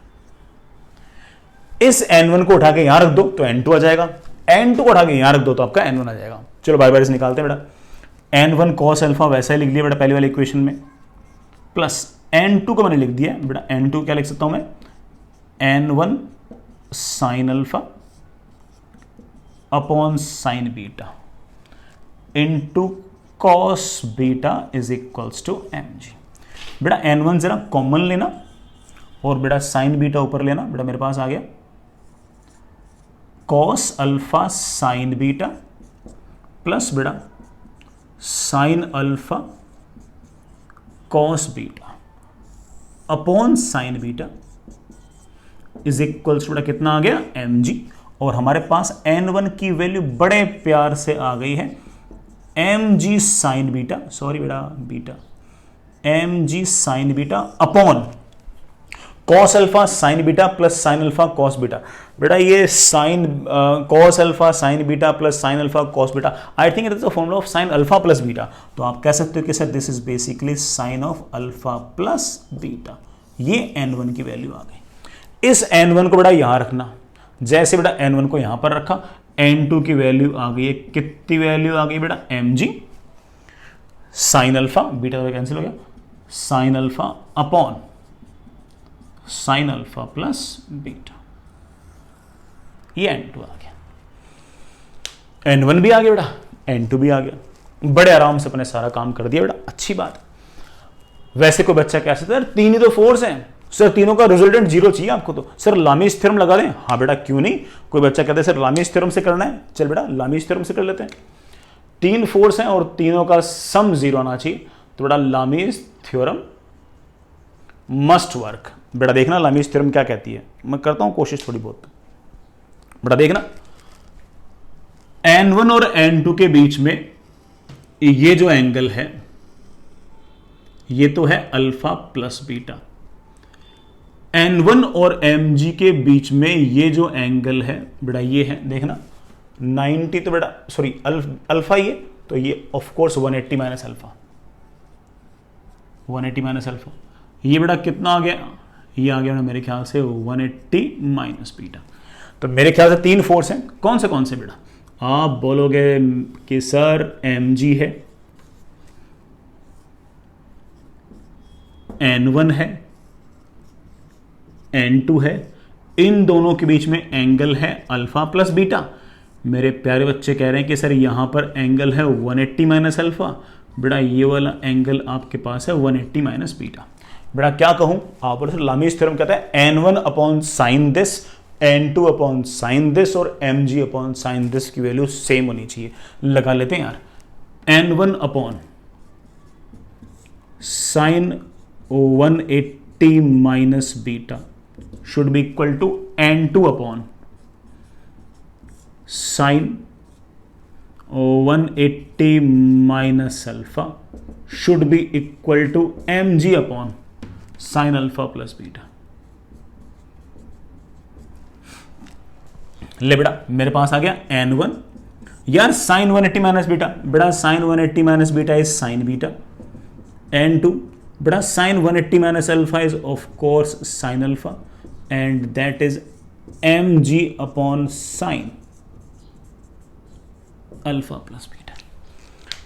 इस N1 को उठा के यहां रख दो तो N2 आ जाएगा, N2 को उठा के यहां रख दो तो आपका N1 आ जाएगा। चलो बार बार से निकालते हैं बेटा। N1 cos अल्फा वैसा ही लिख लिया बेटा पहले वाले इक्वेशन में, प्लस N2 को मैंने लिख दिया बेटा। N2 क्या लिख सकता हूं मैं, N1 sine alpha upon sine beta into cos beta is equals to mg। बेटा N1 जरा कॉमन लेना और बेटा साइन बीटा ऊपर लेना। बेटा मेरे पास आ गया cos alpha sine beta plus beta sine alpha cos beta upon sine beta is equals बेटा कितना आ गया, mg। और हमारे पास N1 की वैल्यू बड़े प्यार से आ गई है mg साइन बीटा, सॉरी बेटा beta, mg sine beta upon cos alpha sine beta plus sine alpha cos beta. बेटा ये sine cos alpha sine beta plus sine alpha cos beta, I think it is the formula of sine alpha plus beta. तो आप कह सकते हो कि sir this is basically sine of alpha plus beta. ये N1 की value आ गई। इस N1 को बेटा यहां रखना, जैसे बेटा N1 को यहां पर रखा, N2 की वैल्यू आ गई है, कितनी वैल्यू आ गई बेटा, mg साइन अल्फा, बीटा तो कैंसिल हो गया, sign alpha upon sign alpha plus beta. ये N2 आ गया, N1 भी आ गया बेटा, N2 भी आ गया। बड़े आराम से अपने सारा काम कर दिया बेटा, अच्छी बात। वैसे कोई बच्चा कह सकता है तीन ही तो फोर्स हैं, सर तीनों का रिजल्टेंट जीरो चाहिए आपको, तो सर लामीज थ्योरम लगा दें। हाँ बेटा क्यों नहीं, कोई बच्चा कहता है सर लामीज थ्योरम से करना है, चल बेटा लामीज थ्योरम से कर लेते हैं। तीन फोर्स हैं और तीनों का सम जीरो आना चाहिए, तो बेटा लामीज थ्योरम मस्ट वर्क। बेटा देखना लामीज थ्योरम क्या कहती है, मैं करता हूं कोशिश थोड़ी बहुत। बेटा देखना N1 और N2 के बीच में ये जो एंगल है ये तो है अल्फा प्लस बीटा। N1 और mg के बीच में ये जो एंगल है बेटा ये है, देखना 90, तो बेटा सॉरी अल्फा ये, तो ये of course 180 minus alpha, 180 minus alpha. ये बेटा कितना आ गया, ये आ गया मेरे ख्याल से 180 माइनस बीटा। तो मेरे ख्याल से तीन फोर्स हैं, कौन से बेटा, आप बोलोगे कि सर mg है, N1 है, N2 है, इन दोनों के बीच में एंगल है अल्फा प्लस बीटा। मेरे प्यारे बच्चे कह रहे हैं कि सर यहां पर एंगल है 180 माइनस अल्फा, बेटा ये वाला एंगल आपके पास है 180 माइनस बीटा। बेटा क्या कहूं, आप बोले सर लामीज थ्योरम कहता है N1 upon sign this, N2 upon sine this और mg अपॉन साइन दिस की वैल्यू सेम होनी चाहिए। लगा लेते हैं यार, N1 upon sign 180 minus beta should be equal to N2 upon sin 180 minus alpha should be equal to mg upon sin alpha plus beta। ले बेटा मेरे पास आ गया N1 यार sin 180 माइनस बीटा, बेटा sin 180 minus beta is sin beta. N2 बेटा sin 180 minus alpha is of course sin alpha and that is mg upon sin alpha plus beta.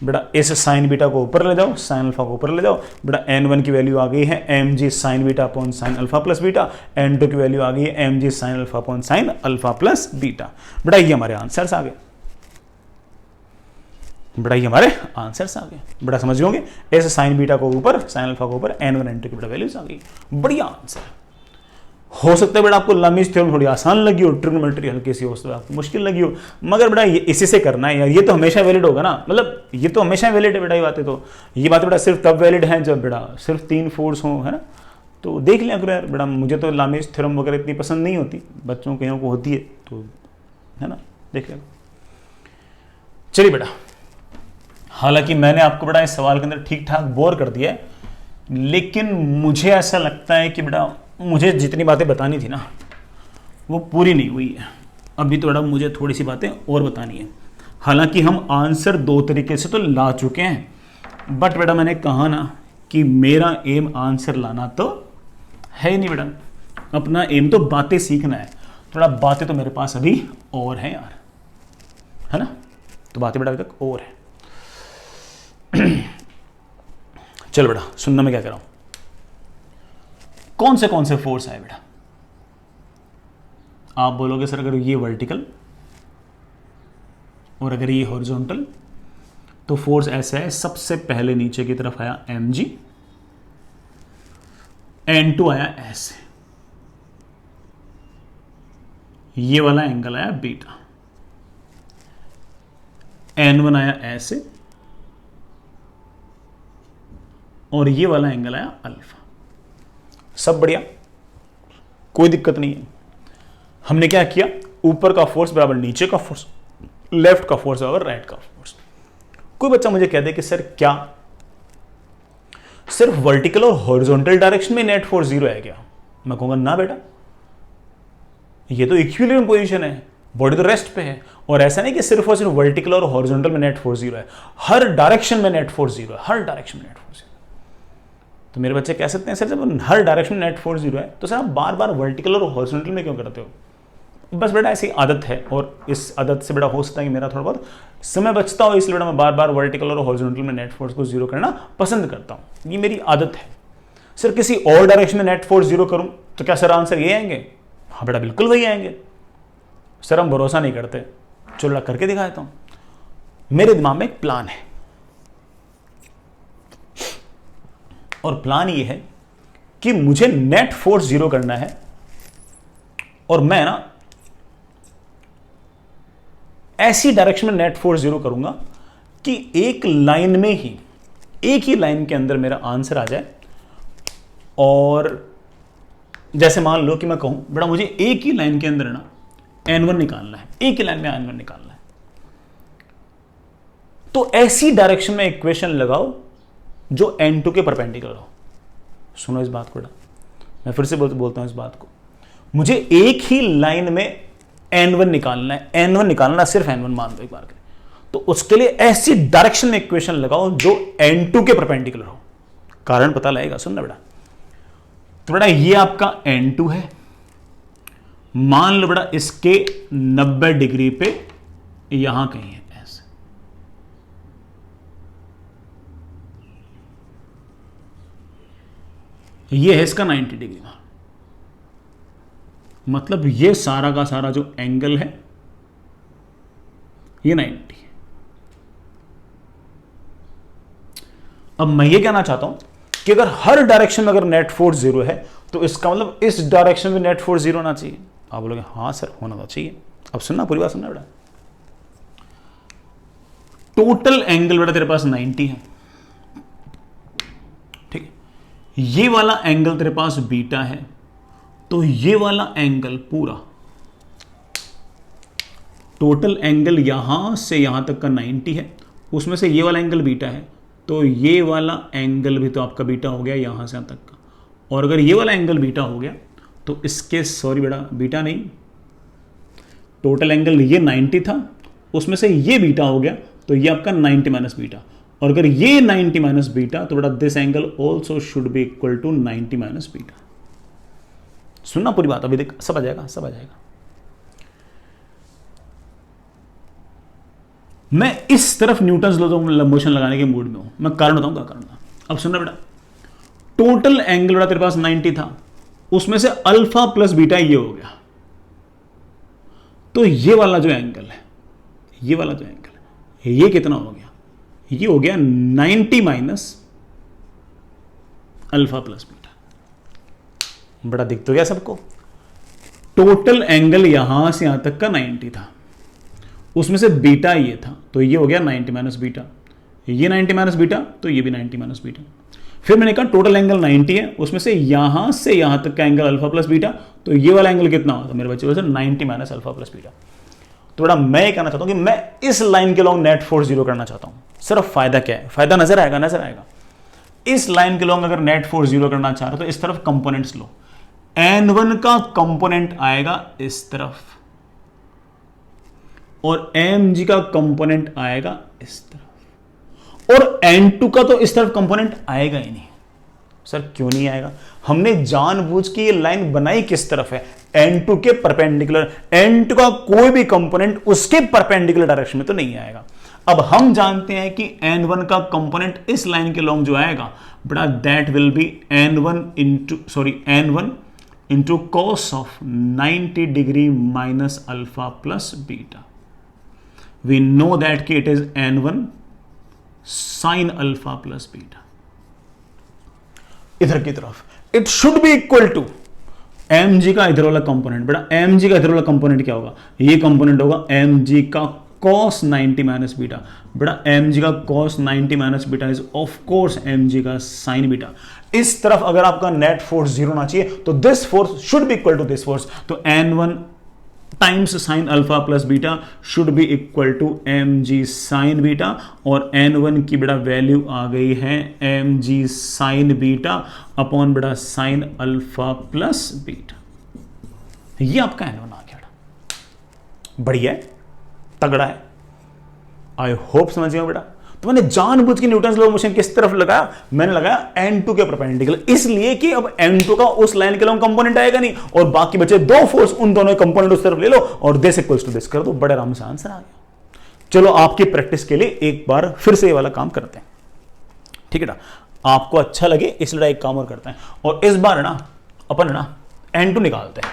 बेटा इस साइन बीटा को ऊपर ले जाओ, साइन अल्फा को ऊपर ले जाओ, बेटा n1 की वैल्यू आ गई है mg sine beta upon sign alpha plus beta, n2 की वैल्यू आ गई है mg sign alpha upon sign alpha plus beta. बेटा ये हमारे आंसर्स आ गए, बेटा ये हमारे आंसर्स आ गए। बेटा समझ लोगे, इस साइन बीटा को ऊपर, साइन अल्फा को ऊपर, n1 n2 की बेटा वैल्यूज आ गई। बढ़िया आंसर। हो सकता है बेटा आपको लामीज थ्योरम थोड़ी आसान लगी हो, ट्रिग्नोमेट्री हल्की सी हो सकता है आपको मुश्किल लगी हो, मगर बेटा ये इसी से करना है यार, ये तो हमेशा वैलिड होगा ना, मतलब ये तो हमेशा वैलिड है बेटा। ये बातें तो, ये बातें बेटा सिर्फ तब वैलिड है जब बेटा सिर्फ तीन फोर्स हो, है ना। तो देख लिया करो यार बेटा, मुझे तो लामीज थ्योरम वगैरह इतनी पसंद नहीं होती, बच्चों कईयों को होती है, तो है ना, देख लिया। चलिए बेटा, हालांकि मैंने आपको बेटा इस सवाल के अंदर ठीक ठाक बोर कर दिया है, लेकिन मुझे ऐसा लगता है कि बेटा मुझे जितनी बातें बतानी थी ना वो पूरी नहीं हुई है। अभी तो बेटा मुझे थोड़ी सी बातें और बतानी है। हालांकि हम आंसर दो तरीके से तो ला चुके हैं, बट बेटा मैंने कहा ना कि मेरा एम आंसर लाना तो है ही नहीं बेटा, अपना एम तो बातें सीखना है। थोड़ा बातें तो मेरे पास अभी और हैं यार, है ना, तो बातें बेटा अभी तक और है। चलो बेटा सुनना मैं क्या कर रहा हूं। कौन से फोर्स आए बेटा, आप बोलोगे सर अगर ये वर्टिकल और अगर ये हॉरिजॉन्टल, तो फोर्स ऐसा है, सबसे पहले नीचे की तरफ आया mg, N2 आया ऐसे, ये वाला एंगल आया बीटा, N1 आया ऐसे और ये वाला एंगल आया अल्फा। सब बढ़िया, कोई दिक्कत नहीं है। हमने क्या किया, ऊपर का फोर्स बराबर नीचे का फोर्स, लेफ्ट का फोर्स बराबर राइट का फोर्स। कोई बच्चा मुझे कह दे कि सर क्या सिर्फ वर्टिकल और हॉरिजॉन्टल डायरेक्शन में नेट फोर्स जीरो है क्या? मैं कहूंगा ना बेटा, ये तो इक्विलिब्रियम पोजीशन है, बॉडी तो रेस्ट पे है। और ऐसा नहीं कि सिर्फ और सिर्फ वर्टिकल और हॉरिजॉन्टल में नेट फोर्स जीरो है, हर डायरेक्शन में नेट फोर्स जीरो है, हर डायरेक्शन में नेट फोर्स जीरो। तो मेरे बच्चे कह सकते हैं सर जब हर डायरेक्शन में नेट फोर्स जीरो है तो सर आप बार बार वर्टिकल और हॉरिजॉन्टल में क्यों करते हो? बस बेटा ऐसी आदत है, और इस आदत से बेटा हो सकता है कि मेरा थोड़ा बहुत समय बचता हो, इसलिए बेटा मैं बार बार वर्टिकल और हॉरिजॉन्टल में नेट फोर्स को जीरो करना पसंद करता हूं, ये मेरी आदत है। सर किसी और डायरेक्शन में नेट फोर्स जीरो करूं तो क्या सर आंसर ये आएंगे? हाँ बेटा बिल्कुल वही आएंगे। सर हम भरोसा नहीं करते, चलो करके दिखा देता हूं। मेरे दिमाग में एक प्लान है, और प्लान ये है कि मुझे नेट फोर्स जीरो करना है और मैं ना ऐसी डायरेक्शन में नेट फोर्स जीरो करूंगा कि एक लाइन में ही, एक ही लाइन के अंदर मेरा आंसर आ जाए। और जैसे मान लो कि मैं कहूं बेटा मुझे एक ही लाइन के अंदर ना n1 निकालना है, एक ही लाइन में n1 निकालना है, तो ऐसी डायरेक्शन में इक्वेशन लगाओ जो n2 के परपेंडिकुलर हो। सुनो इस बात को बेटा, मैं फिर से बोलता हूं इस बात को। मुझे एक ही लाइन में n1 निकालना है, n1 निकालना, सिर्फ n1 मान दो एक बार के, तो उसके लिए ऐसी डायरेक्शन में इक्वेशन लगाओ जो n2 के परपेंडिकुलर हो। कारण पता लगेगा, सुनना बेटा। तो बेटा ये आपका n2 है, मान लो बेटा इसके 90 डिग्री पे यहां कहीं है ऐसे, ये है इसका 90 डिग्री। मतलब ये सारा का सारा जो एंगल है ये 90 है। अब मैं ये कहना चाहता हूं कि अगर हर डायरेक्शन में अगर नेट फोर्स जीरो है तो इसका मतलब इस डायरेक्शन में नेट फोर्स जीरो होना चाहिए। आप बोलोगे हाँ सर होना तो चाहिए। अब सुनना, पूरी बात सुनना बेटा। टोटल एंगल बेटा तेरे पास 90 है, ठीक है। ये वाला एंगल तेरे पास बीटा है, तो ये वाला एंगल पूरा, टोटल एंगल यहां से यहां तक का 90 है, उसमें से ये वाला एंगल बीटा है, तो ये वाला एंगल भी तो आपका बीटा हो गया यहां से यहां तक का। और अगर ये वाला एंगल बीटा हो गया तो इसके, सॉरी बेटा बीटा नहीं, टोटल एंगल ये 90 था, उसमें से ये बीटा हो गया, तो ये आपका 90 माइनस बीटा। और अगर ये 90 माइनस बीटा तो बेटा this angle also should be equal to 90 minus beta. सुनना पूरी बात, अभी देख सब आ जाएगा, सब आ जाएगा। मैं इस तरफ न्यूटन्स लॉ ऑफ मोशन लगाने के मूड में हूं, मैं कारण बताऊंगा कारण। अब सुनना बेटा, टोटल एंगल बेटा तेरे पास 90 था, उसमें से अल्फा प्लस बीटा ये हो गया, तो ये वाला जो एंगल है, ये वाला जो एंगल है, ये कितना हो गया? ये हो गया 90 माइनस अल्फा प्लस बीटा। बड़ा दिख तो गया सबको। टोटल एंगल यहां से यहां तक का 90 था, उसमें से बीटा ये था, तो ये हो गया 90 माइनस बीटा, ये 90 माइनस बीटा, तो ये भी 90 माइनस बीटा। फिर मैंने कहा टोटल एंगल 90 है, उसमें से यहां तक का एंगल अल्फा प्लस बीटा, तो ये वाला एंगल कितना होता मेरे बच्चे? वैसे 90 माइनस अल्फा प्लस बीटा। तो बेटा मैं ये कहना चाहता हूं कि मैं इस लाइन के लॉन्ग नेट फोर्स जीरो करना चाहता हूं। सिर्फ फायदा क्या है? फायदा नजर आएगा, नजर आएगा। इस लाइन के लॉन्ग अगर नेट फोर्स जीरो करना चाह रहे हो तो इस तरफ कंपोनेंट्स लो। n1 का कंपोनेंट आएगा इस तरफ और mg का कंपोनेंट आएगा इस तरफ, और n2 का तो इस तरफ कंपोनेंट आएगा ही नहीं। सर क्यों नहीं आएगा? हमने जानबूझ के ये लाइन बनाई किस तरफ है? n2 के परपेंडिकुलर। n2 का कोई भी कंपोनेंट उसके परपेंडिकुलर डायरेक्शन में तो नहीं आएगा। अब हम जानते हैं कि n1 का कंपोनेंट इस लाइन के लॉन्ग जो आएगा बड़ा, that will be n1 into cos of 90 degree minus alpha plus beta. We know that कि it is n1 sine alpha plus beta. इधर की तरफ it should be equal to mg का इधर वाला कंपोनेंट। बेटा mg का इधर वाला कंपोनेंट क्या होगा? ये कंपोनेंट होगा mg का cos 90 माइनस बीटा। बेटा mg का cos 90 minus beta is of course mg का sin बीटा। इस तरफ अगर आपका नेट फोर्स जीरो होना चाहिए तो this force should be equal to this force. तो n1 times sine alpha plus beta should be equal to mg sine beta, और n1 की बेटा वैल्यू आ गई है mg साइन बीटा अपॉन बेटा साइन अल्फा प्लस बीटा। ये आपका n1 आ गया। बढ़िया है, तगड़ा है। आई होप समझ गए बेटा। तो मैंने जानबूझ के न्यूटन लॉ ऑफ मोशन किस तरफ लगाया? मैंने लगाया n2 के परपेंडिकुलर, इसलिए कि अब n2 का उस लाइन के लॉन्ग कंपोनेंट आएगा नहीं, और बाकी बचे दो फोर्स, उन दोनों कंपोनेंट उस तरफ ले लो और दिस इक्वल्स टू दिस कर दो। बड़े आराम से आंसर आ गया। चलो आपकी प्रैक्टिस के लिए एक बार फिर से ये वाला काम करते हैं, ठीक है ना? आपको अच्छा लगे इसलिए एक काम और करते हैं, और इस बार ना अपन ना n2 निकालते हैं।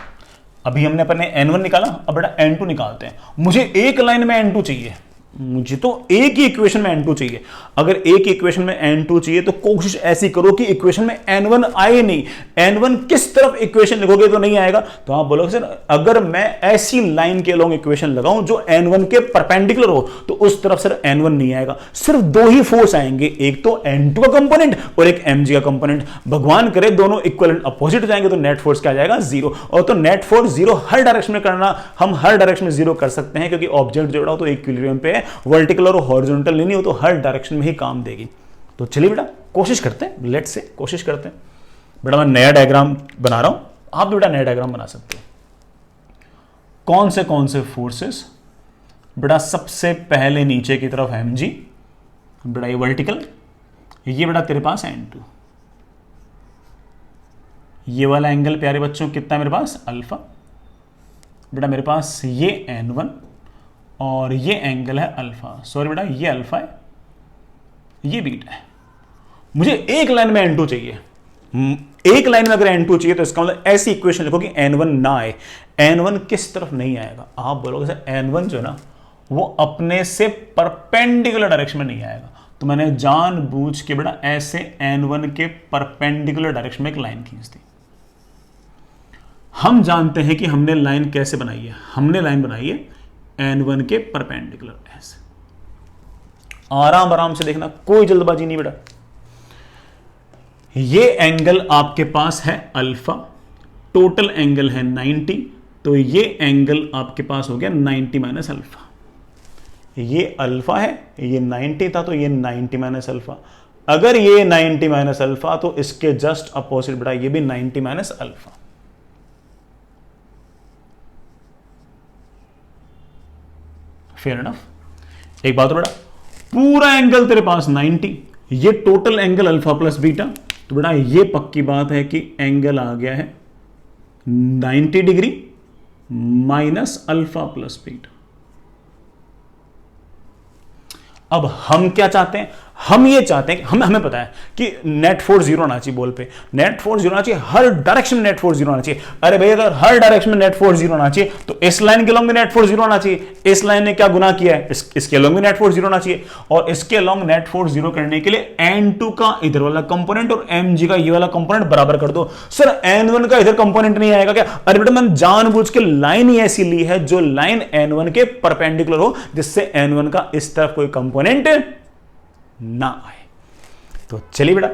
अभी हमने अपने n1 निकाला, अब बेटा n2 निकालते हैं। मुझे एक लाइन में n2 चाहिए, मुझे तो एक ही इक्वेशन में N2 चाहिए। अगर एक इक्वेशन में N2 चाहिए तो कोशिश ऐसी करो कि इक्वेशन में N1 आए नहीं। N1 किस तरफ इक्वेशन लिखोगे तो नहीं आएगा। तो आप बोलोगे सर अगर मैं ऐसी लाइन के लॉन्ग इक्वेशन लगाऊं जो N1 के परपेंडिकुलर हो तो उस तरफ सर N1 नहीं आएगा। सिर्फ दो ही फोर्स आएंगे, एक तो N2 का कंपोनेंट और एक mg का कंपोनेंट। भगवान करे दोनों इक्वल अपोजिट हो जाएंगे तो नेट फोर्स क्या आ जाएगा, जीरो। और तो नेट फोर्स जीरो हर डायरेक्शन में करना, हम हर डायरेक्शन में जीरो कर सकते हैं क्योंकि ऑब्जेक्ट जो है तो इक्विलिब्रियम पे है, वर्टिकल और हॉरिजॉन्टल नहीं हो तो हर डायरेक्शन में ही काम देगी। तो चलिए बेटा कोशिश करते हैं, लेट्स से कोशिश करते हैं। बेटा मैं नया डायग्राम बना रहा हूं, आप भी बेटा नया डायग्राम बना सकते हो। कौन से फोर्सेस, बेटा सबसे पहले नीचे की तरफ mg, बेटा ये वर्टिकल, ये बेटा तेरे पास N2, ये वाला एंगल प्यारे बच्चों कितना मेरे पास अल्फा, बेटा मेरे पास ये N1 और ये एंगल है अल्फा। सॉरी बेटा ये अल्फा है, ये बीटा है। मुझे एक लाइन में N2 चाहिए। एक लाइन में अगर N2 चाहिए तो इसका मतलब ऐसी इक्वेशन लिखो कि N1 ना आए। N1 किस तरफ नहीं आएगा, आप बोलोगे सर N1 जो ना वो अपने से परपेंडिकुलर डायरेक्शन में नहीं आएगा। तो मैंने जानबूझ के बेटा ऐसे N1 के परपेंडिकुलर डायरेक्शन में एक लाइन खींच दी। हम जानते हैं कि हमने लाइन कैसे बनाई है, हमने लाइन बनाई है N1 के परपेंडिकुलर ऐसे। आराम आराम से देखना, कोई जल्दबाजी नहीं बेटा। ये एंगल आपके पास है अल्फा, टोटल एंगल है 90, तो ये एंगल आपके पास हो गया 90 माइनस अल्फा। ये अल्फा है, ये 90 था तो ये 90 माइनस अल्फा। अगर ये 90 माइनस अल्फा तो इसके जस्ट अपोजिट बेटा ये भी 90 माइनस अल्फा। Fair enough. एक बात हो बेटा, पूरा एंगल तेरे पास 90, ये total angle alpha plus beta, तो बेटा ये पक्की बात है कि एंगल आ गया है 90 degree minus alpha plus beta. अब हम क्या चाहते हैं, हम ये चाहते हैं कि हमें पता है कि नेट फोर्स जीरो आना चाहिए। बॉल पे नेट फोर्स जीरो आना चाहिए, हर डायरेक्शन में नेट फोर्स जीरो आना चाहिए। अरे भैया अगर हर डायरेक्शन में नेट फोर्स जीरो आना चाहिए तो इस लाइन के लॉन्ग में नेट फोर्स जीरो आना चाहिए। इस लाइन ने क्या गुना किया है, इसके लॉन्ग में नेट फोर्स जीरो आना चाहिए। और इसके लॉन्ग नेट फोर्स जीरो करने के लिए N2 का इधर वाला कंपोनेंट और mg का ये वाला कंपोनेंट बराबर कर दो। सर N1 का इधर कंपोनेंट नहीं आएगा क्या? अरे बेटा मैंने जानबूझ के लाइन ही ऐसी ली है जो लाइन N1 के परपेंडिकुलर हो, जिससे N1 का इस तरफ कोई कंपोनेंट ना आए। तो चलिए बेटा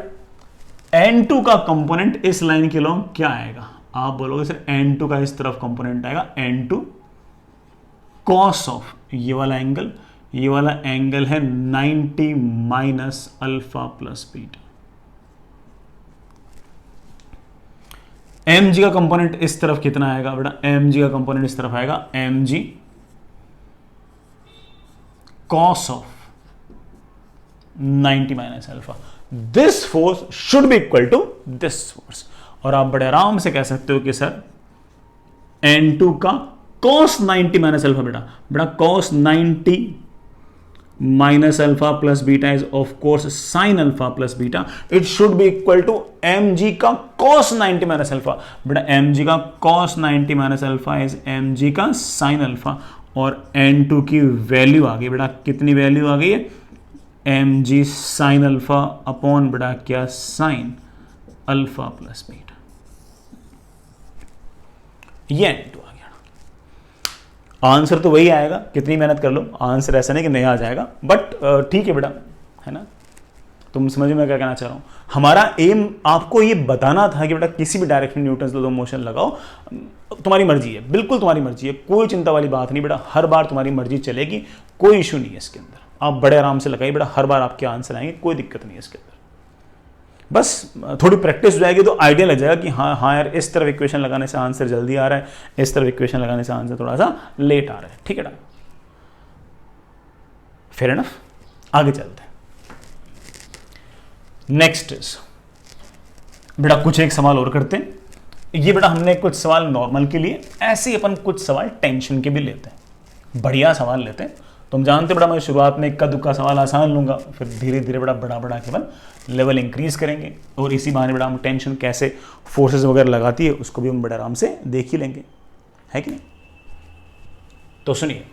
N2 का कंपोनेंट इस लाइन के लॉन्ग क्या आएगा, आप बोलोगे सर N2 का इस तरफ कंपोनेंट आएगा N2 कॉस ऑफ ये वाला एंगल है 90 minus alpha plus beta. mg का कंपोनेंट इस तरफ कितना आएगा बेटा, mg का कंपोनेंट इस तरफ आएगा mg cos of 90 minus alpha. This force should be equal to this force. और आप बड़े आराम से कह सकते हो कि सर N2 का cos 90 माइनस अल्फा, बेटा cos 90 minus alpha plus beta is of course sine alpha plus beta. It should be equal to mg का cos 90 माइनस अल्फा। बेटा mg का cos 90 minus alpha is mg का sine alpha. और N2 की value आ गई बेटा, कितनी वैल्यू आ गई है, mg साइन अल्फा अपॉन बेटा क्या साइन अल्फा प्लस बीटा। ये N2 आ गया। आंसर तो वही आएगा, कितनी मेहनत कर लो आंसर ऐसा नहीं कि नहीं आ जाएगा, बट ठीक है बेटा, है ना। तुम समझ में क्या कहना चाह रहा हूं। हमारा एम आपको ये बताना था कि बेटा किसी भी direction Newton's law of motion लगाओ, तुम्हारी मर्जी है, बिल्कुल तुम्हारी मर्जी है, कोई चिंता वाली बात नहीं बेटा, हर बार तुम्हारी मर्जी चलेगी, कोई इशू नहीं है इसके अंदर। आप बड़े आराम से लगाइए बेटा, हर बार आपके आंसर आएंगे, कोई दिक्कत नहीं है इसके अंदर। बस थोड़ी प्रैक्टिस हो जाएगी तो आइडिया लग जाएगा कि हाँ यार इस तरफ इक्वेशन लगाने से आंसर जल्दी आ रहा है, इस तरफ इक्वेशन लगाने से आंसर थोड़ा सा लेट आ रहा है। ठीक है ना, फेयर एनफ। आगे चलते हैं। नेक्स्ट इज बेटा कुछ एक सवाल और करते हैं। ये बेटा हमने कुछ सवाल नॉर्मल के लिए, ऐसे ही अपन कुछ सवाल टेंशन के भी लेते हैं, बढ़िया सवाल लेते हैं। तुम जानते बेटा मैं शुरुआत में इक्का दुक्का सवाल आसान लूंगा, फिर धीरे धीरे बड़ा बड़ा केवल लेवल इंक्रीज करेंगे, और इसी बहाने बेटा हम टेंशन कैसे फोर्सेस वगैरह लगाती है उसको भी हम बड़े आराम से देख ही लेंगे, है कि नहीं। तो सुनिए,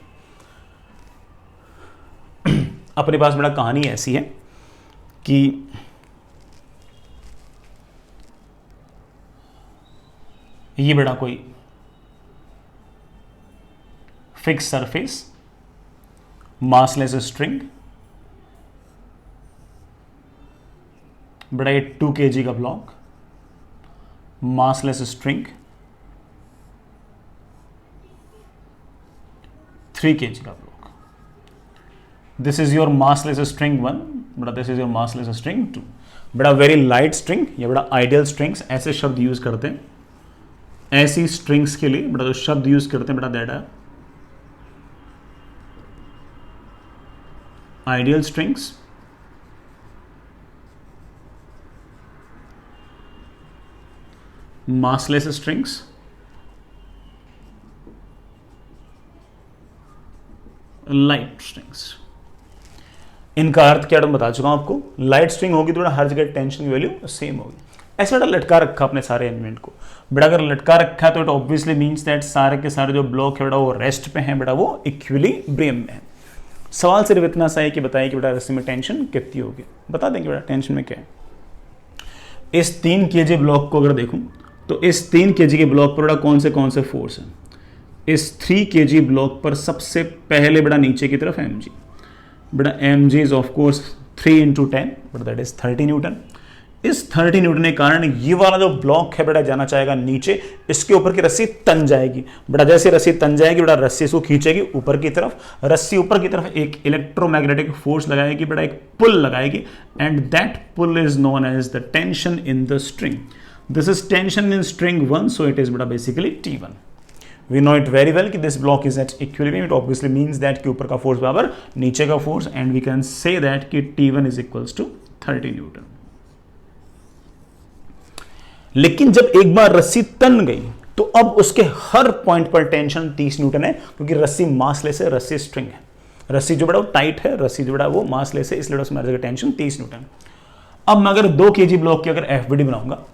अपने पास बड़ा कहानी ऐसी है कि ये बड़ा कोई फिक्स सरफेस, मासलेस स्ट्रिंग, बड़ा ये 2 kg का ब्लॉक, मासलेस स्ट्रिंग, 3 kg का block. This is your massless string 1, बड़ा this is your massless string 2. बड़ा वेरी लाइट स्ट्रिंग या बड़ा आइडियल स्ट्रिंग्स, ऐसे शब्द यूज करते हैं ऐसी स्ट्रिंग्स के लिए. बड़ा जो शब्द यूज करते हैं बड़ा दैट है ideal strings, massless strings, light strings. इनका अर्थ क्या मैं बता चुका हूं आपको. लाइट स्ट्रिंग होगी तो हर जगह टेंशन की वैल्यू सेम होगी. ऐसे बेटा लटका रखा अपने सारे एलिमेंट को. बेटा अगर लटका रखा है तो इट ऑब्वियसली मीन्स दैट सारे के सारे जो ब्लॉक है बेटा वो रेस्ट पे हैं, बेटा वो इक्विलिब्रियम में है. सवाल सिर्फ इतना सा है कि बताइए कि बेटा रस्सी में टेंशन कितनी होगी. बता देंगे बेटा टेंशन में क्या है. इस 3 kg ब्लॉक को अगर देखूं तो इस 3 kg के ब्लॉक पर बेटा कौन से फोर्स है. इस 3 kg ब्लॉक पर सबसे पहले बेटा नीचे की तरफ mg. बेटा mg is of course 3 × 10 but that is 30 Newton. इस 30 न्यूटन के कारण ये वाला जो ब्लॉक है बेटा जाना चाहेगा नीचे, इसके ऊपर की रस्सी तन जाएगी. बेटा जैसे रस्सी तन जाएगी बेटा रस्सी इसको खींचेगी ऊपर की तरफ. रस्सी ऊपर की तरफ एक इलेक्ट्रोमैग्नेटिक फोर्स लगाएगी, बेटा एक पुल लगाएगी, and that pull is known as the tension in the string. This is tension in string 1, so it is बेटा basically T1. We know it very well कि this block is at equilibrium. It obviously means that कि ऊपर का force बराबर नीचे का force, and we can say that कि T1 is equals to 30 Newton. लेकिन जब एक बार रस्सी तन गई तो अब उसके हर पॉइंट पर टेंशन 30 न्यूटन है, क्योंकि रस्सी मासलेस है, रस्सी स्ट्रिंग है. रस्सी जो बड़ा वो टाइट है, रस्सी जो बड़ा वो मासलेस है, इसलिए उसमें टेंशन 30 न्यूटन. अब मैं अगर 2 kg ब्लॉक की अगर एफबीडी बनाऊंगा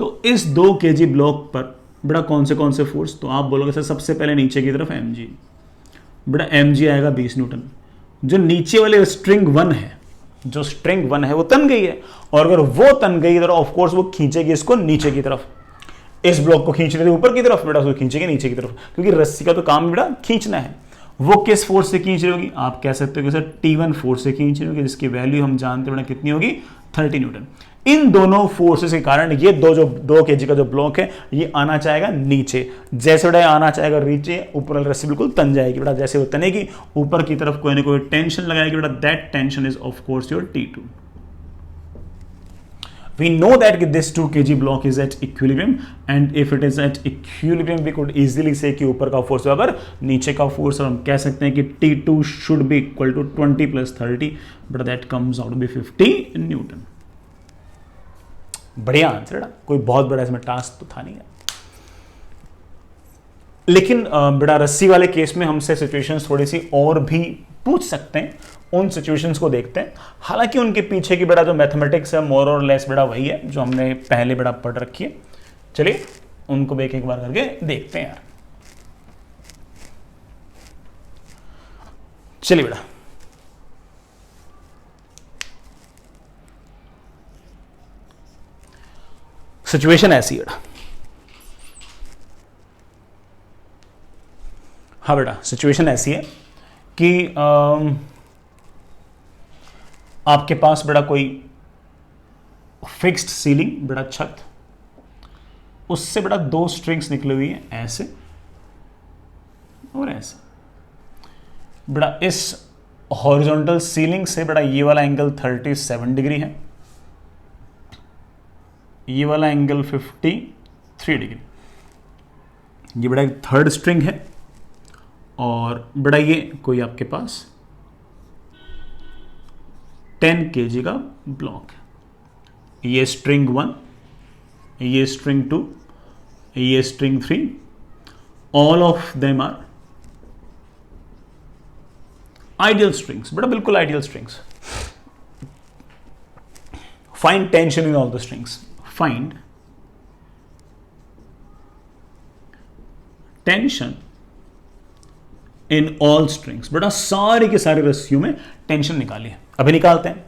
तो इस 2 kg ब्लॉक पर बड़ा कौन से फोर्स, तो आप बोलोगे सर सबसे पहले नीचे की तरफ mg. बड़ा mg आएगा 20 न्यूटन. जो नीचे वाले स्ट्रिंग 1 है, जो स्ट्रिंग 1 है वो तन गई है, और अगर वो तन गई तो ऑफ कोर्स वो खींचेगी इसको नीचे की तरफ. इस ब्लॉक को खींच रहे थे ऊपर की तरफ, बेटा उसको खींचेगी नीचे की तरफ, क्योंकि रस्सी का तो काम बेटा खींचना है. वो किस फोर्स से खींच रही होगी, आप कह सकते हो कि सर T1 फोर्स से खींच रही होगी, जिसकी वैल्यू हम जानते हैं बेटा कितनी होगी, 30 न्यूटन. इन दोनों फोर्सेस के कारण ये 2 kg का जो ब्लॉक है ये आना चाहेगा नीचे. जैसे बेटा आना चाहेगा नीचे, ऊपर वाली रस्सी बिल्कुल तन जाएगी. बेटा जैसे वो तनेगी ऊपर की तरफ कोई ना कोई टेंशन लगाएगी, बेटा that tension is of course your T2. We know that this 2 kg block is at equilibrium, and if it is at equilibrium we could easily say कि ऊपर का फोर्स बराबर नीचे का फोर्स, और हम कह सकते हैं कि T2 should be equal to 20 + 30, but that comes out to be 50 Newton. बढ़िया आंसर है, कोई बहुत बड़ा इसमें टास्क तो था नहीं है. लेकिन बेटा रस्सी वाले केस में हमसे सिचुएशंस थोड़ी सी और भी पूछ सकते हैं. उन सिचुएशंस को देखते हैं. हालांकि उनके पीछे की बेटा जो मैथमेटिक्स है मोर और लेस बेटा वही है जो हमने पहले बेटा पढ़ रखी है. चलिए उनको एक बार करके देखते हैं यार. चलिए बेटा सिचुएशन ऐसी है. हाँ बेटा सिचुएशन ऐसी है कि आपके पास बेटा कोई फिक्स्ड सीलिंग बेटा छत, उससे बेटा 2 स्ट्रिंग्स निकली हुई हैं ऐसे और ऐसे. बेटा इस हॉरिजॉन्टल सीलिंग से बेटा ये वाला एंगल 37 डिग्री है, ये वाला एंगल 53 डिग्री. ये बेटा एक थर्ड स्ट्रिंग है, और बेटा ये कोई आपके पास 10 kg का ब्लॉक है. ये स्ट्रिंग 1, ये स्ट्रिंग 2, ये string 3, all of them are ideal strings. बेटा बिल्कुल ideal strings. Find tension in all the strings. Find tension in all strings. बेटा सारी के सारी रस्सियों में टेंशन निकालिए, अभी निकालते हैं।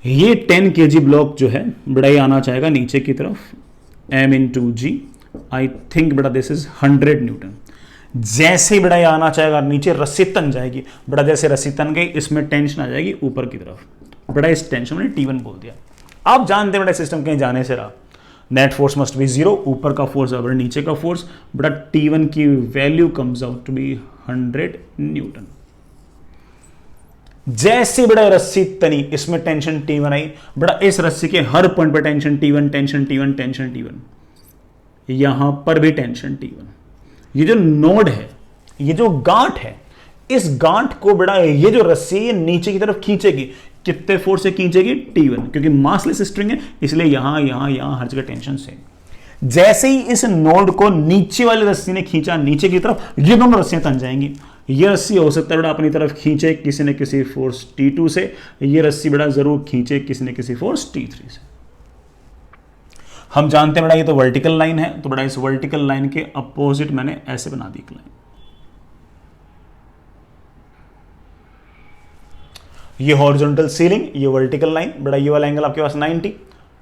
ये 10 kg ब्लॉक जो है बेटा ये आना चाहेगा नीचे की तरफ, m into g, I think बेटा दिस इज 100 न्यूटन। जैसे ही बेटा ये आना चाहेगा नीचे, रस्सी तन जाएगी बेटा, जैसे रस्सी तन गई इसमें टेंशन आ जाएगी ऊपर की तरफ। बेटा इस टेंशन मैंने T1 बोल दिया। आप जानते हैं बेटा सिस्टम कहीं जाने से रहा, नेट फोर्स मस्ट बी 0, ऊपर का फोर्स और नीचे का फोर्स। बेटा T1 की value comes out to be 100 newton. जैसे बड़ा रस्सी तनी, इसमें टेंशन T1 आई, बड़ा इस रस्सी के हर पॉइंट पर tension T1, tension T1, tension T1, यहां पर भी टेंशन T1। ये जो नोड है, ये जो गांठ है, इस गांठ को बड़ा ये जो रस्सी है नीचे की तरफ खींचेगी, कितने फोर्स से खींचेगी T1, क्योंकि मासलेस स्ट्रिंग है इसलिए यहां यहां यहां हर जगह टेंशन से। जैसे ही इस नोड को नीचे वाली रस्सी ने खींचा नीचे की तरफ, ये दोनों रस्सियां तन जाएंगी। ये रस्सी हो सकता है बड़ा अपनी तरफ खींचे किसी न किसी फोर्स T2 से, ये रस्सी बड़ा जरूर खींचे किसी न किसी फोर्स T3 से। हम जानते हैं बड़ा ये तो वर्टिकल लाइन है, तो बड़ा इस वर्टिकल लाइन के अपोजिट मैंने ऐसे बना दी एक लाइन। ये हॉरिजॉन्टल सीलिंग, ये वर्टिकल लाइन, बड़ा ये वाला एंगल आपके पास 90,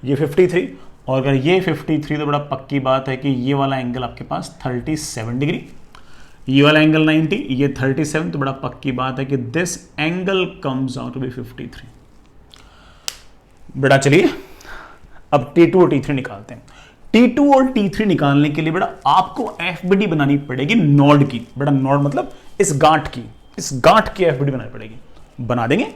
ये 53, और अगर ये 53 तो बड़ा पक्की बात है कि ये वाला एंगल आपके पास 37 डिग्री। ये वाला एंगल 90, ये 37, तो बड़ा पक्की बात है कि this angle comes out to be 53। बेटा चलिए अब T2 और T3 निकालते हैं। T2 और T3 निकालने के लिए बेटा आपको FBD बनानी पड़ेगी नोड की। बेटा नोड मतलब इस गांठ की, इस गांठ की FBD बनानी पड़ेगी। बना देंगे।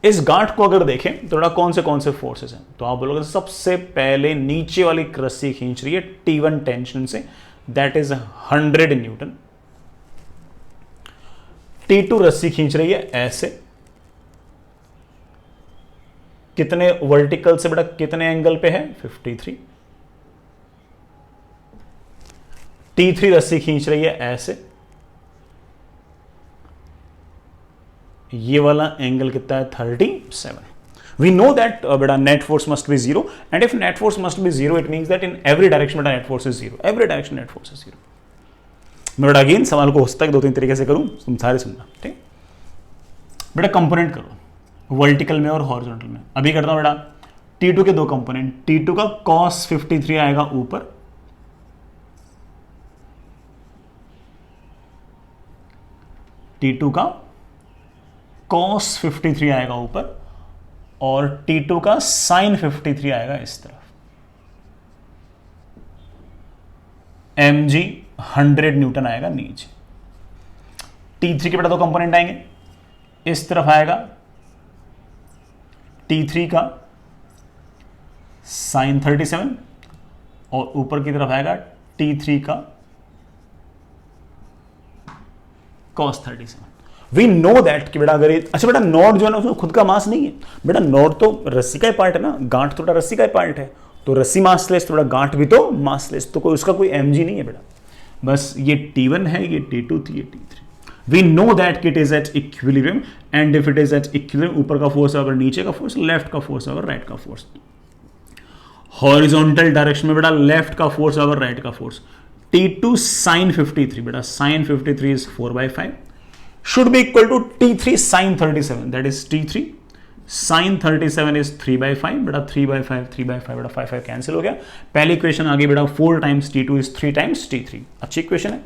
इस गांठ को अगर देखें तो बेटा कौन से फोर्सेस हैं, तो आप बोलोगे सबसे पहले नीचे वाली रस्सी खींच रही है T1 टेंशन से, दैट इज 100 न्यूटन। T2 रस्सी खींच रही है ऐसे, कितने वर्टिकल से बेटा कितने एंगल पे है 53। T3 रस्सी खींच रही है ऐसे, ये वाला एंगल कितना है 37। वी नो दैट बेटा net force must be 0, and if net force must be 0 it means that in every direction बेटा net force is 0, every direction net force is 0। मैं बेटा अगेन सवाल को हो सकता है 2-3 तरीके से करूं, तुम सारे सुनना ठीक। बेटा कंपोनेंट करो वर्टिकल में और हॉरिजॉन्टल में। अभी करता हूं बेटा T2 के दो कंपोनेंट, T2 का cos 53 आएगा ऊपर, T2 का cos 53 आएगा ऊपर, और T2 का sin 53 आएगा इस तरफ। mg 100 न्यूटन आएगा नीचे। T3 के बेटा दो कंपोनेंट आएंगे, इस तरफ आएगा T3 का sin 37 और ऊपर की तरफ आएगा T3 का cos 37। वी नो दैट कि बेटा अगर अच्छा बेटा नोड जो है ना उसमें खुद का मास नहीं है बेटा, नोड तो रस्सी का ही पार्ट है ना, गांठ तो बेटा रस्सी का ही पार्ट है, तो रस्सी मासलेस तो बेटा गांठ भी तो मासलेस, तो कोई उसका कोई mg नहीं है बेटा, बस ये T1 है, ये T2 थी, ये T3। We know that it is at equilibrium, and if it is at equilibrium, ऊपर का फोर्स अगर नीचे का फोर्स, लेफ्ट का फोर्स अगर राइट का फोर्स। हॉरिजॉन्टल डायरेक्शन में बेटा लेफ्ट का फोर्स अगर राइट का फोर्स। T2 sin 53 बेटा sin 53 is 4/5 should be equal to T3 sin 37, that is T3 sin 37 is 3/5 बेटा 3/5 बेटा 5 कैंसिल हो गया। पहली इक्वेशन आ गई बेटा 4 times T2 is 3 times T3, अच्छी इक्वेशन है।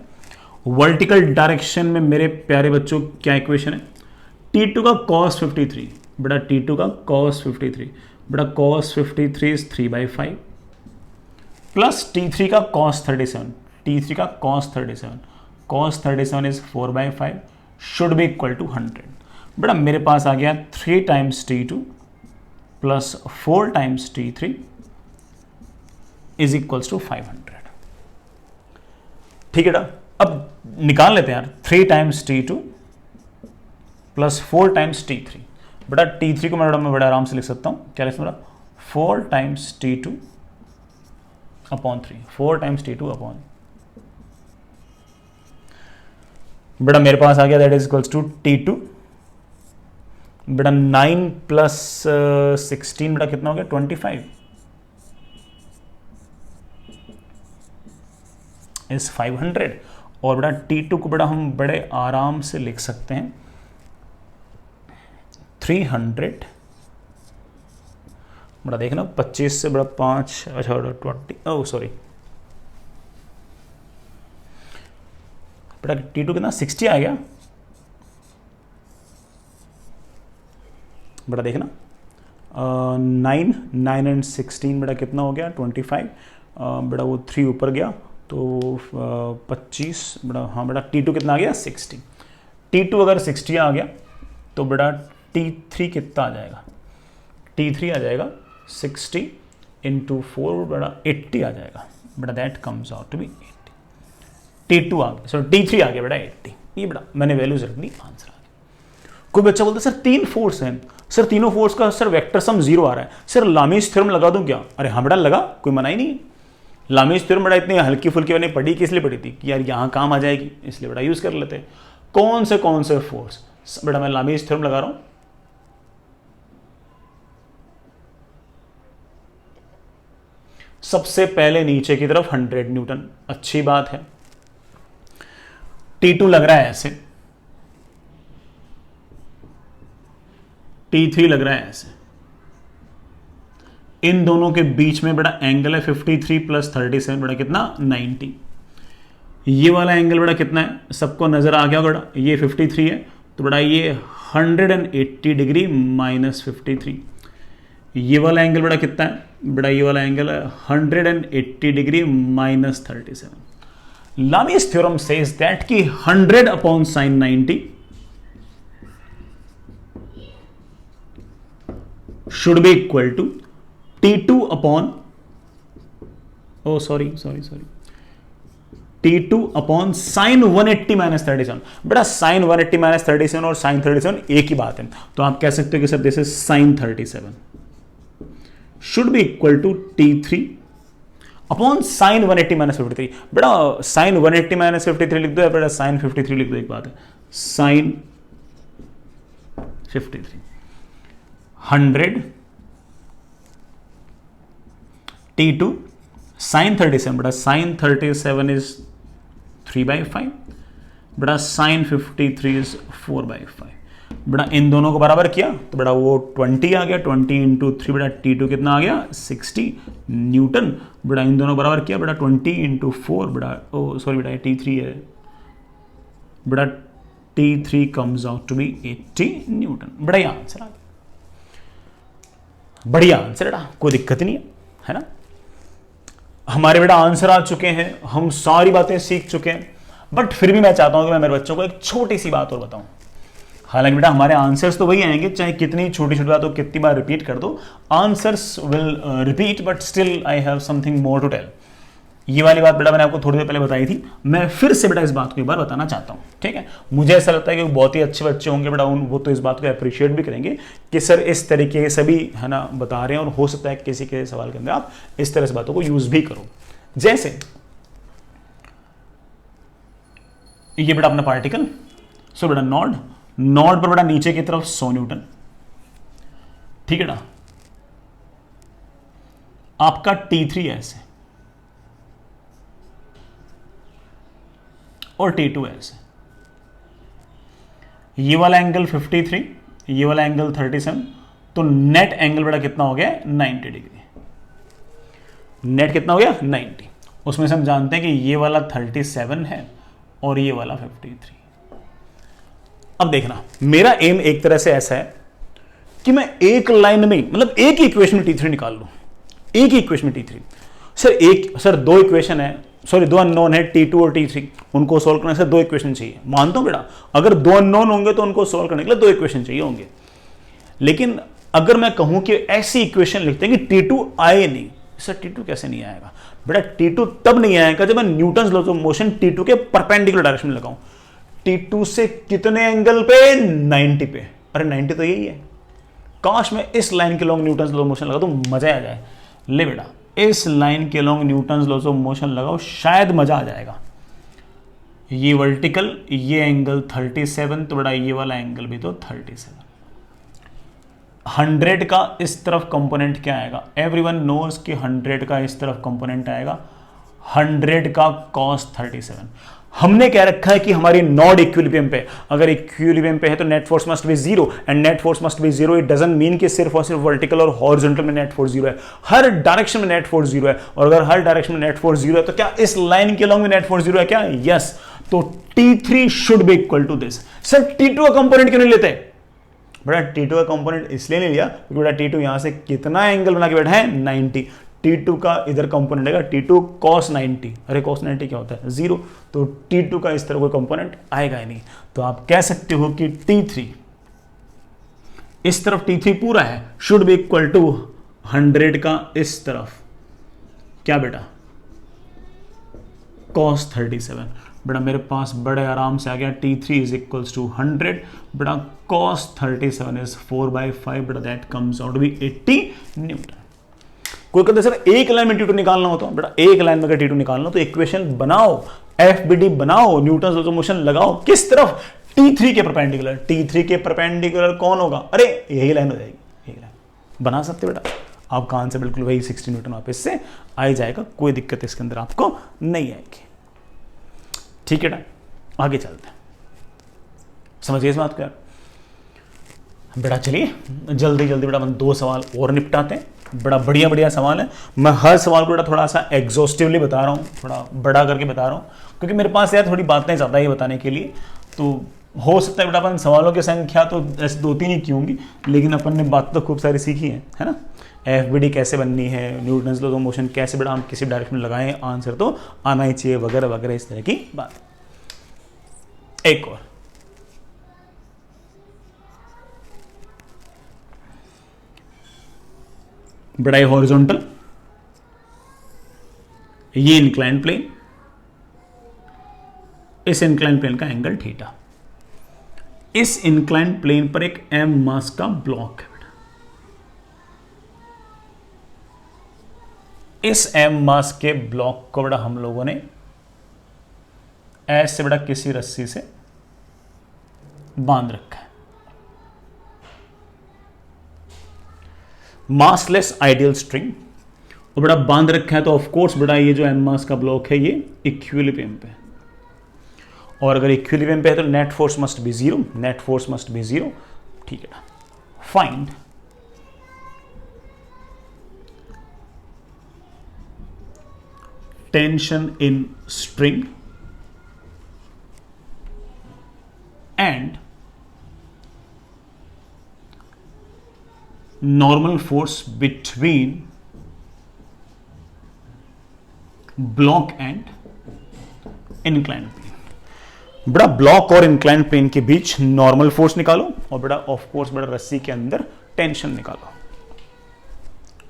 वर्टिकल डायरेक्शन में मेरे प्यारे बच्चों क्या इक्वेशन है, T2 का cos 53 बेटा T2 का cos 53 बेटा cos 53 is 3/5 प्लस T3 का cos 37, T3 का cos 37 is 4/5 should be equal to 100। बेटा मेरे पास आ गया 3 times T2 plus 4 times T3 is equals to 500। ठीक है बेटा, अब निकाल लेते हैं यार 3 times T2 plus 4 times T3। बेटा T3 को मैं बड़ा आराम से लिख सकता हूं, क्या लिख सकता हूं, 4 times T2 upon 3, 4 times T2 upon, बेटा मेरे पास आ गया that is equals to T2 बेटा 9 प्लस 16 बेटा कितना हो गया 25 इज 500, और बेटा T2 को बेटा हम बड़े आराम से लिख सकते हैं 300, बड़ा देखना 25 से बड़ा 5, अच्छा 20, ओह सॉरी बेटा T2 कितना 60 आ गया, बेटा देखना 9 एंड 16 बेटा कितना हो गया 25, बेटा वो 3 ऊपर गया तो 25 बेटा, हाँ बेटा T2 कितना आ गया 60, T2 अगर 60 आ गया तो बेटा T3 कितना आ जाएगा, T3 आ जाएगा 60 इंटू 4 बेटा 80 आ जाएगा बेटा, that comes out to be 80। T2 आ गया, सॉरी T3 आ गया बेटा 80, ये बेटा मैंने वैल्यूज रख दी, आंसर आ गया। कोई बच्चा बोलता सर 3 फोर्स हैं सर, तीनों फोर्स का सर वेक्टर सम 0 आ रहा है सर, लामीज थ्योरम लगा दूं क्या? अरे हाँ बेटा लगा, कोई मना ही नहीं। लामीज थ्योरम बेटा इतनी हल्की फुल्की मैंने पढ़ी, किस लिए पढ़ी थी कि यार यहाँ काम आ जाएगी, इसलिए बेटा यूज कर लेते हैं। कौन से फोर्स बेटा, मैं लामीज थ्योरम लगा रहा हूं। सबसे पहले नीचे की तरफ 100 न्यूटन, अच्छी बात है। T2 लग रहा है ऐसे, T3 लग रहा है ऐसे, इन दोनों के बीच में बेटा एंगल है 53 प्लस 37 बेटा कितना 90। ये वाला एंगल बेटा कितना है, सबको नजर आ गया बेटा, ये 53 है तो बेटा ये 180 डिग्री माइनस 53। ये वाला एंगल बेटा कितना है बेटा, ये वाला एंगल है 180 degree minus 37। Lami's theorem says that कि 100 upon sine 90 should be equal to T2 upon, oh sorry T2 upon sin 180 minus 37। बेटा sin 180 minus 37 और sin 37 एक ही बात है, तो आप कह सकते हो कि sir this is sin 37 should be equal to T3 upon sin 180 minus 53। बेटा sin 180 minus 53 लिख दो या बेटा sin 53 लिख दो, एक बात है, sin 53 100 T2 sin 37 बेटा sin 37 इज 3/5 बेटा sin 53 इज 4/5। बेटा इन दोनों को बराबर किया तो बेटा वो 20 आ गया, 20 इंटू 3 बेटा T2 कितना आ गया 60 न्यूटन। बेटा इन दोनों बराबर किया बेटा 20 इंटू 4 बेटा, ओ सॉरी बेटा T3 है बेटा, T3 comes out to be 80 newton. बड़ा ही आंसर आ गया, बढ़िया आंसर बेटा, कोई दिक्कत नहीं है ना। हमारे बेटा आंसर आ चुके हैं, हम सारी बातें सीख चुके हैं, बट फिर भी मैं चाहता हूं कि मैं मेरे बच्चों को एक छोटी सी बात और बताऊं। हालांकि बेटा हमारे आंसर्स तो वही आएंगे, चाहे कितनी छोटी छोटी बात हो, कितनी बार रिपीट कर दो, answers will repeat, but still I have something more to tell. ये वाली बात बेटा मैंने आपको थोड़ी देर पहले बताई थी, मैं फिर से बेटा इस बात को एक बार बताना चाहता हूँ, ठीक है। मुझे ऐसा लगता है कि बहुत ही अच्छे बच्चे होंगे बेटा, वो तो इस बात को अप्रिशिएट भी करेंगे कि सर इस तरीके के सभी है ना बता रहे हैं, और हो सकता है किसी के सवाल के अंदर आप इस तरह से बातों को यूज भी करो। जैसे ये बेटा अपना पार्टिकल, सो बेटा नॉड पर बेटा नीचे की तरफ 100 न्यूटन, ठीक है ना। आपका T3 ऐसे और T2 ऐसे, ये वाला एंगल 53, ये वाला एंगल 37, तो नेट एंगल बेटा कितना हो गया 90 डिग्री। नेट कितना हो गया 90, उसमें से हम जानते हैं कि ये वाला 37 है और ये वाला 53। अब देखना, मेरा एम एक तरह से ऐसा है कि मैं एक लाइन में मतलब एक ही इक्वेशन में T3 निकाल लूं, एक ही इक्वेशन में T3। सर दो इक्वेशन है, सॉरी दो अननोन है T2 और T3, उनको सोल्व करने से दो इक्वेशन चाहिए। मानता हूं बेटा अगर दो अननोन होंगे तो उनको सोल्व करने के लिए दो इक्वेशन चाहिए होंगे, लेकिन अगर मैं कहूं कि ऐसी इक्वेशन लिखते हैं कि T2 आए नहीं, सर T2 कैसे नहीं आएगा बेटा? T2 तब नहीं आएगा जब मैं Newton's laws of motion T2 के परपेंडिकुलर डायरेक्शन में लगाऊं। T2 से कितने एंगल पे 90 पे, अरे 90 तो यही है। काश मैं इस लाइन के along Newton's law of motion लगा तो मजा आ जाए। ले बेटा इस लाइन के along Newton's laws of motion लगाओ, शायद मजा आ जाएगा। ये वर्टिकल, ये एंगल 37, तो बेटा ये वाला एंगल भी तो 37। 100 का इस तरफ कंपोनेंट क्या आएगा? एवरीवन नोज कि 100 का इस तरफ कंपोनेंट आएगा 100 का cos 37। हमने क्या रखा है कि हमारी नॉड इक्विलिब्रियम पे, अगर इक्विलिब्रियम पे है तो net force must be zero, and net force must be zero it doesn't mean कि सिर्फ और सिर्फ वर्टिकल और हॉरिजॉन्टल में नेट फोर्स जीरो है, हर डायरेक्शन में नेट फोर्स जीरो है। और अगर हर डायरेक्शन में नेट फोर्स जीरो है तो क्या इस लाइन के अलॉन्ग में नेट फोर्स जीरो है क्या? यस। तो T3 should be equal to this. Sir T2 का कंपोनेंट क्यों नहीं लेते? बेटा T2 का कंपोनेंट इसलिए नहीं लिया क्योंकि बेटा T2 यहां से कितना एंगल बना के बैठा है 90। T2 का इधर कंपोनेंट आएगा T2 cos 90। अरे cos 90 क्या होता है? जीरो। तो T2 का इस तरह कोई कंपोनेंट आएगा ही नहीं। तो आप कह सकते हो कि T3 इस तरफ T3 पूरा है शुड बी इक्वल टू 100 का इस तरफ क्या बेटा? cos 37। बेटा मेरे पास बड़े आराम से आ गया T3 इज इक्वल्स टू 100। बेटा cos 37 इज 4/5। बेटा that comes out to be 80 newton. कोई कहते सर एक लाइन में T2 निकालना हो तो बेटा एक लाइन में अगर T2 निकालना हो तो इक्वेशन बनाओ, FBD बनाओ, न्यूटन लॉ ऑफ मोशन लगाओ। किस तरफ? T3 के परपेंडिकुलर। T3 के परपेंडिकुलर कौन होगा? अरे यही लाइन हो जाएगी, यही लाइन बना सकते बेटा। आपका आंसर बिल्कुल वही 60 न्यूटन वापस से आ ही जाएगा, कोई दिक्कत इसके अंदर आपको नहीं आएगी। ठीक है बेटा आगे चलते हैं, समझिए इस बात को यार। बेटा चलिए जल्दी जल्दी बेटा हम 2 सवाल और निपटाते हैं। बड़ा बढ़िया बढ़िया सवाल है। मैं हर सवाल को बेटा थोड़ा सा एग्जॉस्टिवली बता रहा हूँ, थोड़ा बड़ा करके बता रहा हूँ क्योंकि मेरे पास यार थोड़ी बातें ज़्यादा ही बताने के लिए। तो हो सकता है बेटा अपन सवालों की संख्या तो ऐसे 2-3 ही की होंगी, लेकिन अपन ने बात तो खूब सारी सीखी है ना। FBD कैसे बननी है, न्यूटन्स लॉ ऑफ मोशन कैसे बेटा हम किसी डायरेक्शन में लगाएं, आंसर तो आना ही चाहिए वगैरह वगैरह इस तरह की बात। एक और बड़ा हॉरिजॉन्टल, ये इंक्लाइन प्लेन, इस इंक्लाइन प्लेन का एंगल थीटा। इस इंक्लाइन प्लेन पर एक m मास का ब्लॉक है बेटा। इस m मास के ब्लॉक को बेटा हम लोगों ने ऐसे बेटा किसी रस्सी से बांध रखा है। मासलेस आइडियल स्ट्रिंग और बेटा बांध रखा है तो ऑफ कोर्स बेटा ये जो m मास का ब्लॉक है ये इक्विलिब्रियम पे है। और अगर इक्विलिब्रियम पे है तो net force must be zero, net force must be zero. ठीक है ना। Find tension in string and normal force between block and inclined plane। बेटा ब्लॉक और इंक्लाइंड प्लेन के बीच नॉर्मल फोर्स निकालो और बेटा ऑफ कोर्स बेटा रस्सी के अंदर टेंशन निकालो।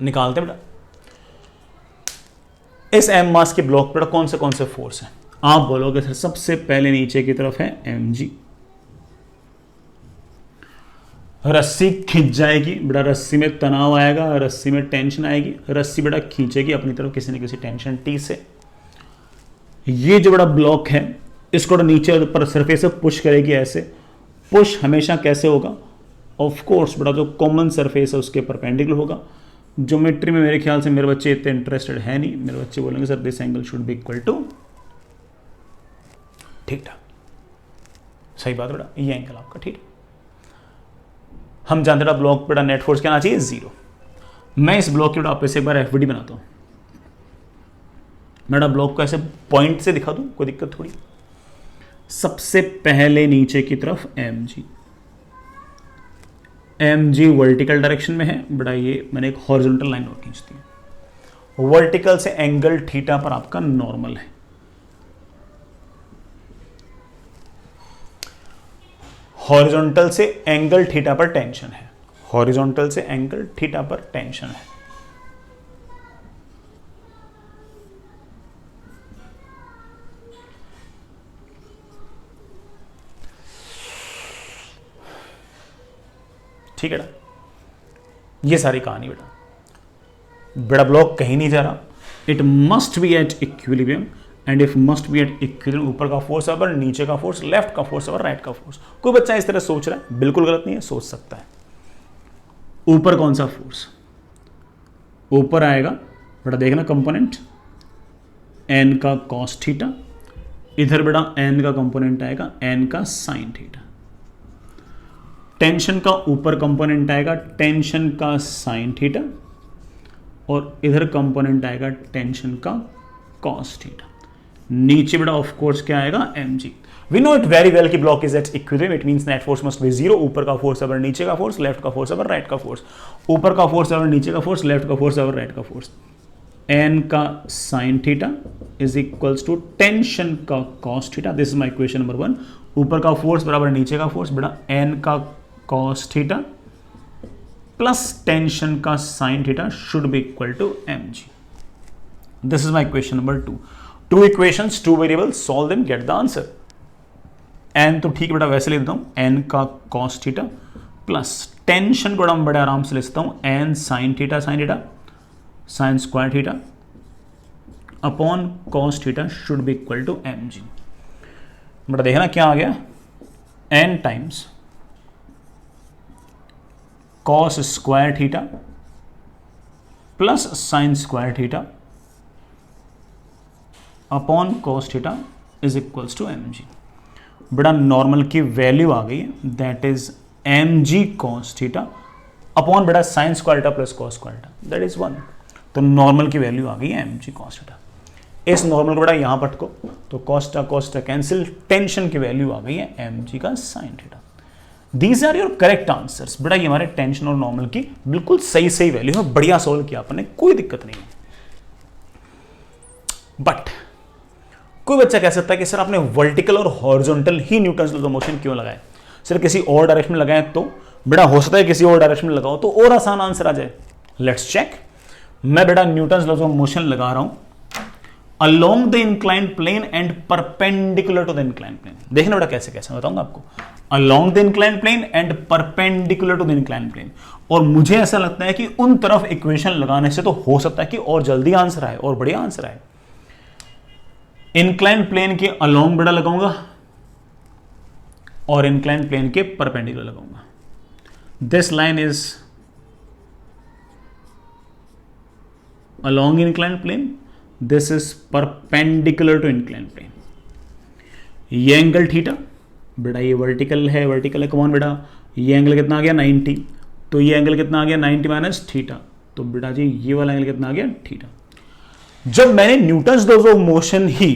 निकालते बेटा इस m मास के ब्लॉक पर कौन से फोर्स है? आप बोलोगे सर सबसे पहले नीचे की तरफ है mg, रस्सी खींच जाएगी बेटा, रस्सी में तनाव आएगा, रस्सी में टेंशन आएगी, रस्सी बेटा खींचेगी अपनी तरफ किसी न किसी टेंशन T से। ये जो बड़ा ब्लॉक है इसको नीचे ऊपर सरफेस से पुश करेगी ऐसे। पुश हमेशा कैसे होगा? ऑफ कोर्स बेटा जो कॉमन सरफेस है उसके परपेंडिकुलर होगा। ज्योमेट्री में मेरे ख्याल से मेरे बच्चे इतने इंटरेस्टेड है नहीं, मेरे बच्चे बोलेंगे sir this angle should be equal to, ठीक ठाक सही बात बेटा, ये एंगल आपका ठीक। हम जानते हैं ब्लॉक बेटा नेट फोर्स क्या आना चाहिए? जीरो। मैं इस ब्लॉक के बेटा आपसे एक बार FBD बनाता हूं। बेटा ब्लॉक को ऐसे पॉइंट से दिखा दूं, कोई दिक्कत थोड़ी। सबसे पहले नीचे की तरफ mg वर्टिकल डायरेक्शन में है बेटा, ये मैंने एक हॉरिजॉन्टल लाइन और खींच दी। वर्टिकल से एंगल थीटा पर आपका नॉर्मल है। हॉरिजॉन्टल से एंगल थीटा पर टेंशन है, हॉरिजॉन्टल से एंगल थीटा पर टेंशन है। ठीक है ना, ये सारी कहानी बेटा। बेटा ब्लॉक कहीं नहीं जा रहा, it must be at equilibrium and if must be at equilibrium, ऊपर का फोर्स अवर, नीचे का फोर्स, लेफ्ट का फोर्स अवर, राइट का फोर्स। कोई बच्चा इस तरह सोच रहा है, बिल्कुल गलत नहीं है, सोच सकता है। ऊपर कौन सा फोर्स? ऊपर आएगा बेटा देखना कंपोनेंट n का cos थीटा इधर बेटा एन का कंपोनेंट आएगा एन का साइन थीटा, टेंशन का ऊपर कंपोनेंट आएगा टेंशन का साइन थीटा, और इधर कंपोनेंट आएगा टेंशन का कॉस थीटा। नीचे बेटा ऑफ कोर्स क्या आएगा mg। We know it very well कि block is at equilibrium, it means net force must be zero. ऊपर का फोर्स अवर नीचे का फोर्स, लेफ्ट का फोर्स अवर राइट का फोर्स, ऊपर का फोर्स अवर नीचे का फोर्स, लेफ्ट का फोर्स अवर राइट का फोर्स। एन का sine theta is equals to tension का cos theta, this is my equation number 1। ऊपर का फोर्स बराबर नीचे का फोर्स, बेटा एन का कॉस थीटा प्लस टेंशन का sine theta should be equal to mg। This is my equation number 2। Two equations, two variables, solve them, get the answer. N तो ठीक बेटा वैसे लिख देता हूं, एन का कॉस थीटा प्लस टेंशन को मैं बड़े आराम से लिखता हूं N sine theta sine square theta upon cos theta should be equal to mg। बेटा देखना क्या आ गया, N times cos square theta plus sine square theta upon cos theta is equals to mg। बड़ा नॉर्मल की value आ गई है, that is mg cos theta upon बेटा sine square theta plus cos square theta, that is 1। तो normal की value आ गई है mg कॉस थीटा। इस नॉर्मल को बेटा यहां पटको तो कॉस्टा कैंसिल, टेंशन की वैल्यू आ गई है mg का sine theta. These are your correct answers. बेटा ये हमारे टेंशन और नॉर्मल की बिल्कुल सही वैल्यू है, बढ़िया सोल्व किया आपने, कोई दिक्कत नहीं है। बट कोई बच्चा कह सकता है कि सर आपने वर्टिकल और horizontal he Newton's law of motion क्यों लगाए, सर किसी और डायरेक्शन में लगाए तो बेटा हो सकता है किसी और डायरेक्शन में लगाओ तो और आसान आंसर आ जाए। Let's check. मैं बेटा न्यूटन्स लॉ ऑफ मोशन लगा रहा हूं along the inclined plane and perpendicular to the inclined plane। देखना बेटा कैसे कैसे बताऊंगा आपको, along the inclined plane and perpendicular to the inclined plane। और मुझे ऐसा लगता है कि उन तरफ इक्वेशन लगाने से तो हो सकता है कि और जल्दी आंसर आए और बढ़िया आंसर आए। इंक्लाइंड प्लेन के along बेटा लगाऊंगा और इंक्लाइंड प्लेन के परपेंडिकुलर लगाऊंगा। This line is along inclined plane, this is perpendicular to inclined plane. ये एंगल थीटा बेटा ये वर्टिकल है कौन बेटा, ये एंगल कितना आ गया 90, तो ये एंगल कितना आ गया 90 माइनस थीटा, तो बेटा जी ये वाला एंगल कितना आ गया थीटा। जब मैंने न्यूटन्स लॉज ऑफ मोशन ही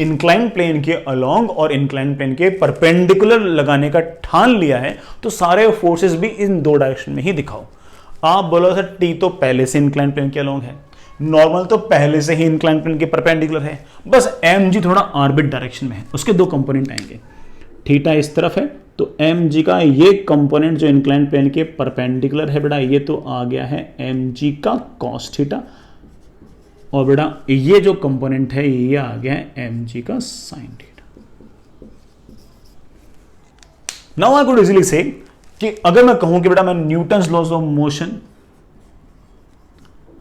इंक्लाइंड प्लेन के अलोंग और इंक्लाइंड प्लेन के परपेंडिकुलर लगाने का ठान लिया है तो सारे फोर्सेस भी इन दो डायरेक्शन में ही दिखाओ। आप बोलो सर टी तो पहले से इंक्लाइंड प्लेन के अलोंग है, नॉर्मल तो पहले से ही इंक्लाइंड प्लेन के परपेंडिकुलर है, बस mg थोड़ा ऑर्बिट डायरेक्शन में है, उसके दो कंपोनेंट आएंगे। थीटा इस तरफ है तो mg का ये कंपोनेंट जो इंक्लाइंड प्लेन के परपेंडिकुलर है बेटा ये तो आ गया है mg का cos थीटा, और बेटा ये जो कंपोनेंट है ये आ गया है mg का sin theta. Now I could easily say कि अगर मैं कहूं कि बेटा मैं Newton's laws of motion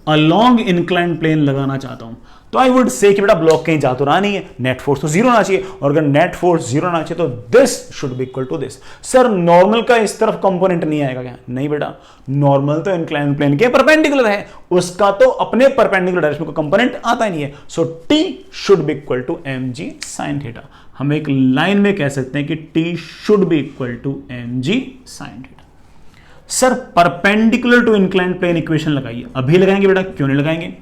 along inclined plane लगाना चाहता हूं तो आई वुड से कि बेटा ब्लॉक कहीं जा तो रहा नहीं है, नेट फोर्स तो जीरो आना चाहिए, और अगर नेट फोर्स जीरो आना चाहिए तो this should be equal to this. Sir normal का इस तरफ कंपोनेंट नहीं आएगा क्या, नहीं बेटा, नॉर्मल तो इंक्लाइंड प्लेन के परपेंडिकुलर है, उसका तो अपने परपेंडिकुलर डायरेक्शन को कंपोनेंट आता ही नहीं है। So T should be equal to mg sin theta. हम एक लाइन में कह सकते हैं कि T should be equal to mg sin theta. Sir perpendicular to inclined plane equation लगाइए, अभी लगाएंगे बेटा, क्यों नहीं लगाएंगे।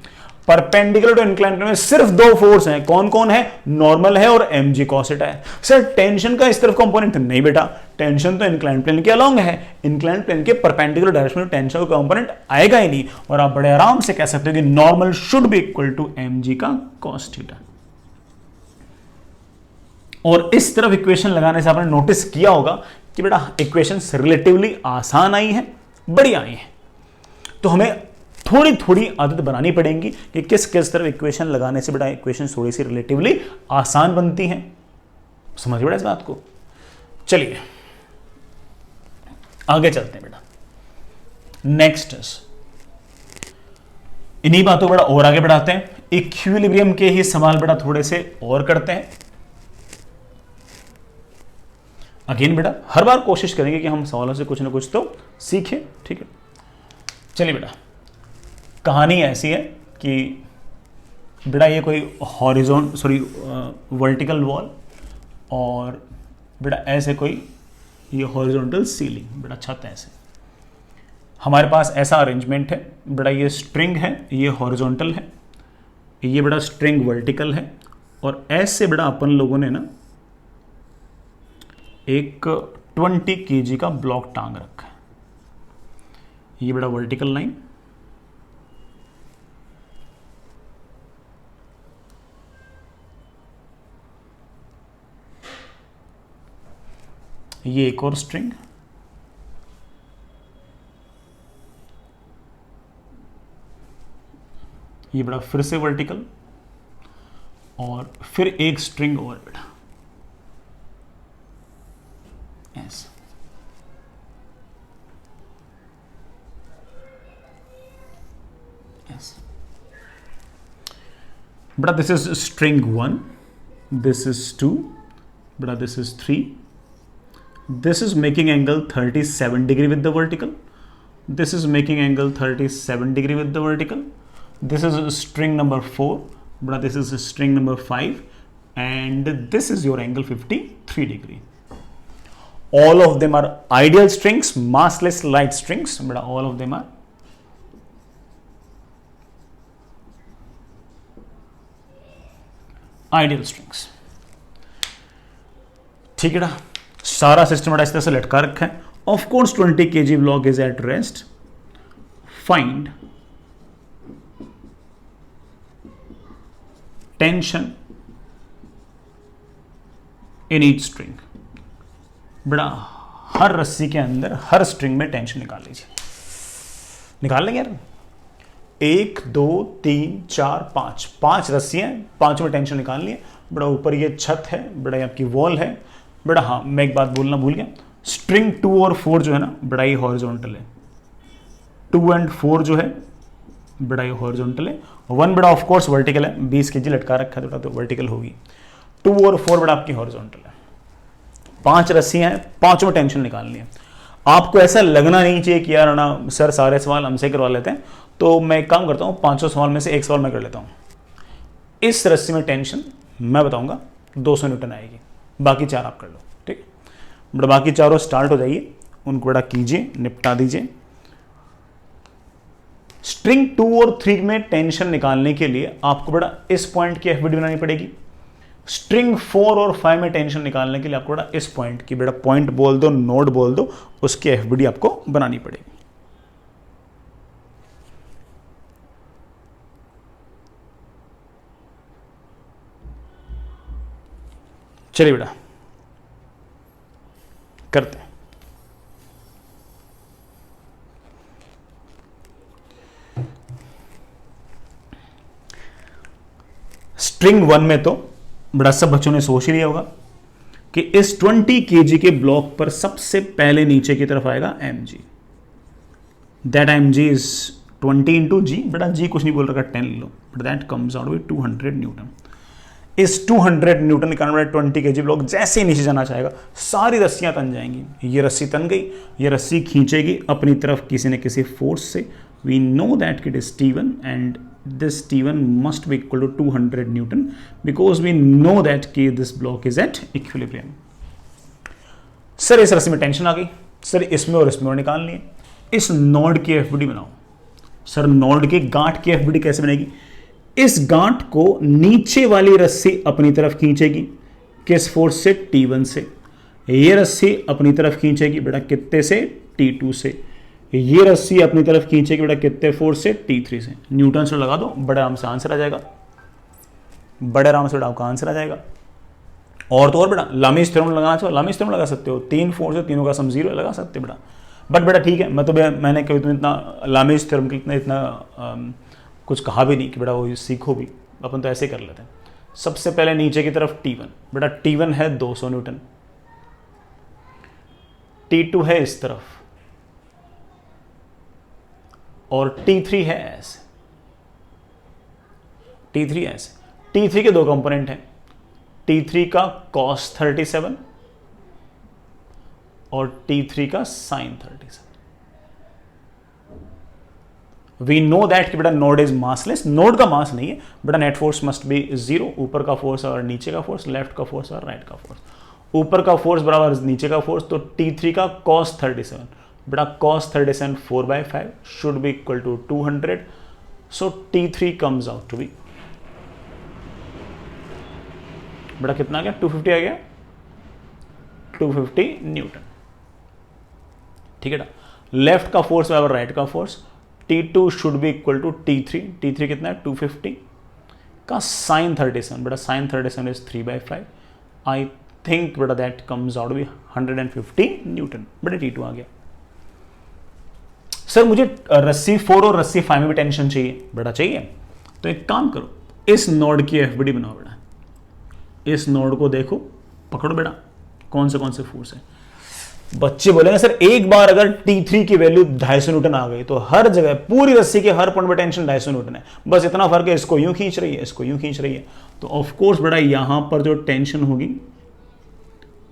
परपेंडिकुलर टू इंक्लाइंड प्लेन में सिर्फ दो फोर्स हैं, कौन कौन है, नॉर्मल है और mg cos थीटा है। सर टेंशन का इस तरफ कंपोनेंट नहीं बेटा, टेंशन तो इंक्लाइंड प्लेन के अलोंग है, इंक्लाइंड प्लेन के परपेंडिकुलर डायरेक्शन में टेंशन का कंपोनेंट आएगा ही नहीं, और आप बड़े आराम से कह सकते हो कि normal should be equal to mg का cos थीटा। और इस तरफ इक्वेशन लगाने से आपने नोटिस किया होगा कि बेटा इक्वेशंस रिलेटिवली आसान आई हैं, बढ़िया आई हैं। तो हमें थोड़ी थोड़ी आदत बनानी पड़ेगी कि किस किस तरफ इक्वेशन लगाने से बेटा इक्वेशन थोड़ी सी रिलेटिवली आसान बनती हैं। समझ बेटा इस बात को। चलिए आगे चलते हैं बेटा। नेक्स्ट इन्हीं बातों बेटा और आगे बढ़ाते हैं, इक्विलिब्रियम के ही सवाल बेटा थोड़े से और करते हैं। अगेन बेटा हर बार कोशिश करेंगे कि हम सवालों से कुछ ना कुछ तो सीखें, ठीक है। चलिए बेटा, कहानी ऐसी है कि बेटा ये कोई वर्टिकल वॉल, और बेटा ऐसे कोई ये हॉरिजॉन्टल सीलिंग, बेटा छत ऐसे। हमारे पास ऐसा अरेंजमेंट है बेटा, ये स्ट्रिंग है, ये हॉरिजॉन्टल है, ये बेटा स्ट्रिंग वर्टिकल है, और ऐसे बेटा अपन लोगों ने ना एक 20 kg का ब्लॉक टांग रखा है। ये बेटा वर्टिकल लाइन, ये एक और स्ट्रिंग, ये बेटा फिर से वर्टिकल, और फिर एक स्ट्रिंग और बेटा ऐसे। बेटा this is string 1, this is 2, बेटा this is 3, this is making angle 37 degree with the vertical, this is making angle 37 degree with the vertical, this is string number 4, but this is string number 5, and this is your angle 53 degree. All of them are ideal strings, massless light strings, but all of them are ideal strings. ठीक है ना, सारा system इस तरह से लटका रखा है। Of course 20 kg block is at rest, find tension in each string. बेटा हर रस्सी के अंदर हर स्ट्रिंग में टेंशन निकाल लीजिए, निकाल लेंगे यार। 1 2 3 4 5, 5 रस्सियां, 5 में टेंशन निकालनी है। बेटा ऊपर ये छत है, बेटा आपकी वॉल है। बेटा हाँ, मैं एक बात बोलना भूल गया, स्ट्रिंग 2 और 4 जो है ना बेटा ये हॉरिजॉन्टल है, 2 एंड 4 जो है बेटा ये हॉरिजॉन्टल है। 1 बेटा ऑफ कोर्स वर्टिकल है, 20 kg लटका रखा है बेटा तो वर्टिकल होगी। 2 और 4 बेटा आपकी हॉरिजॉन्टल है। 5 रस्सियां हैं, 5 में टेंशन निकालनी है। आपको ऐसा लगना नहीं चाहिए कि यार ना सर सारे सवाल हमसे करवा लेते हैं, तो मैं एक काम करता हूँ, 500 सवाल में से एक सवाल मैं कर लेता हूँ। इस रस्सी में टेंशन मैं बताऊंगा 200 न्यूटन आएगी, बाकी 4 आप कर लो, ठीक है। बड़ा बाकी चारों स्टार्ट हो जाइए, उनको बड़ा कीजिए, निपटा दीजिए। स्ट्रिंग 2 और 3 में टेंशन निकालने के लिए आपको बड़ा इस पॉइंट की एफबीडी बनानी पड़ेगी। स्ट्रिंग 4 और 5 में टेंशन निकालने के लिए आपको बड़ा इस पॉइंट की, बेटा पॉइंट बोल दो, नोड बोल दो, उसकी एफबीडी आपको बनानी पड़ेगी। चलिए बेटा करते हैं। स्ट्रिंग 1 में तो बड़ा सब बच्चों ने सोच ही लिया होगा कि इस 20 kg के ब्लॉक पर सबसे पहले नीचे की तरफ आएगा mg। That mg is 20 into G, बेटा जी कुछ नहीं बोल रखा, 10 लो, but that comes out with 200 newton. इस 200 न्यूटन के कारण 20 kg ब्लॉक जैसे ही नीचे जाना चाहेगा सारी रस्सियां तन जाएंगी। ये रस्सी तन गई, ये रस्सी खींचेगी अपनी तरफ किसी न किसी फोर्स से। We know that it is T1 and this T1 must be equal to 200 Newton because we know that this block is at equilibrium. Sir इस रस्सी में टेंशन आ गई, सर इसमें और इसमें और निकालनी है। इस नोड की एफबीडी बनाओ। सर नोड की गांठ की एफबीडी कैसे बनेगी? इस गांठ को नीचे वाली रस्सी अपनी तरफ खींचेगी, किस फोर्स से? T1 से। ये रस्सी अपनी तरफ खींचेगी बेटा कितने से? T2 से। ये रस्सी अपनी तरफ खींचेगी बेटा कितने फोर्स से? T3 से। न्यूटन से लगा दो, बड़े आराम से आंसर आ जाएगा, बड़े आराम से बेटा आपका आंसर आ जाएगा। और तो और बेटा लामीज थ्योरम लगाना चाहो लामीज थ्योरम लगा सकते हो, 3 फोर्स है, तीनों का सम 0 लगा सकते बेटा। बट बेटा ठीक है, मैंने कभी तुम इतना लामीज थ्योरम के इतना कुछ कहा भी नहीं कि बेटा वो सीखो भी, अपन तो ऐसे कर लेते हैं। सबसे पहले नीचे की तरफ T1, बेटा T1 है 200 न्यूटन, T2 है इस तरफ और T3 है ऐसे। T3 ऐसे। T3 के 2 कंपोनेंट हैं, T3 का cos 37 और T3 का sin 37। वी नो दैट कि बेटा नोड इज मासलेस, नोड का मास नहीं है बेटा, net force must be zero, ऊपर का फोर्स और नीचे का फोर्स, लेफ्ट का फोर्स और राइट का फोर्स, ऊपर का फोर्स बराबर नीचे का फोर्स, तो T3 का cos 37 बेटा, cos 37 4/5 should be equal to 200, so T3 comes out to be बेटा कितना आ गया, 250 आ गया, 250 न्यूटन। ठीक है ना, लेफ्ट का फोर्स बराबर राइट का force, T2 should be equal to T3, T3 कितना है 250 का साइन 37 बेटा, साइन 37 इज 3/5, आई थिंक बेटा that comes out be 150 newton बेटा, T2 आ गया। सर मुझे रस्सी 4 और रस्सी 5 में भी टेंशन चाहिए बेटा, चाहिए तो एक काम करो, इस नोड की एफबीडी बनाओ बेटा, इस नोड को देखो, पकड़ो बेटा कौन से फोर्स है। बच्चे बोलेंगे सर एक बार अगर T3 की वैल्यू 250 न्यूटन आ गई तो हर जगह पूरी रस्सी के हर पॉइंट पे टेंशन 250 न्यूटन है, बस इतना फर्क है, इसको यूं खींच रही है, इसको यूं खींच रही है, तो ऑफ कोर्स बेटा यहां पर जो टेंशन होगी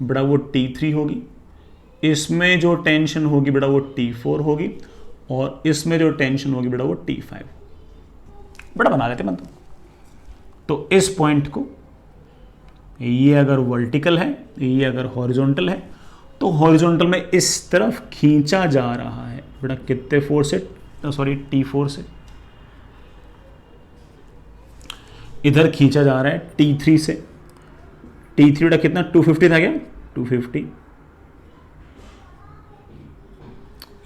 बेटा वो T3 होगी, इसमें जो टेंशन होगी बेटा वो T4 होगी, और इसमें जो टेंशन होगी बेटा वो T5 बेटा, बना लेते मन तो इस पॉइंट को, ये अगर वर्टिकल है, ये अगर हॉरिजॉन्टल है, तो हॉरिजॉन्टल में इस तरफ खींचा जा रहा है बेटा, कितने फोर्स से, सॉरी T4 से, इधर खींचा जा रहा है T3 से, T3 बेटा कितना 250 था क्या, 250,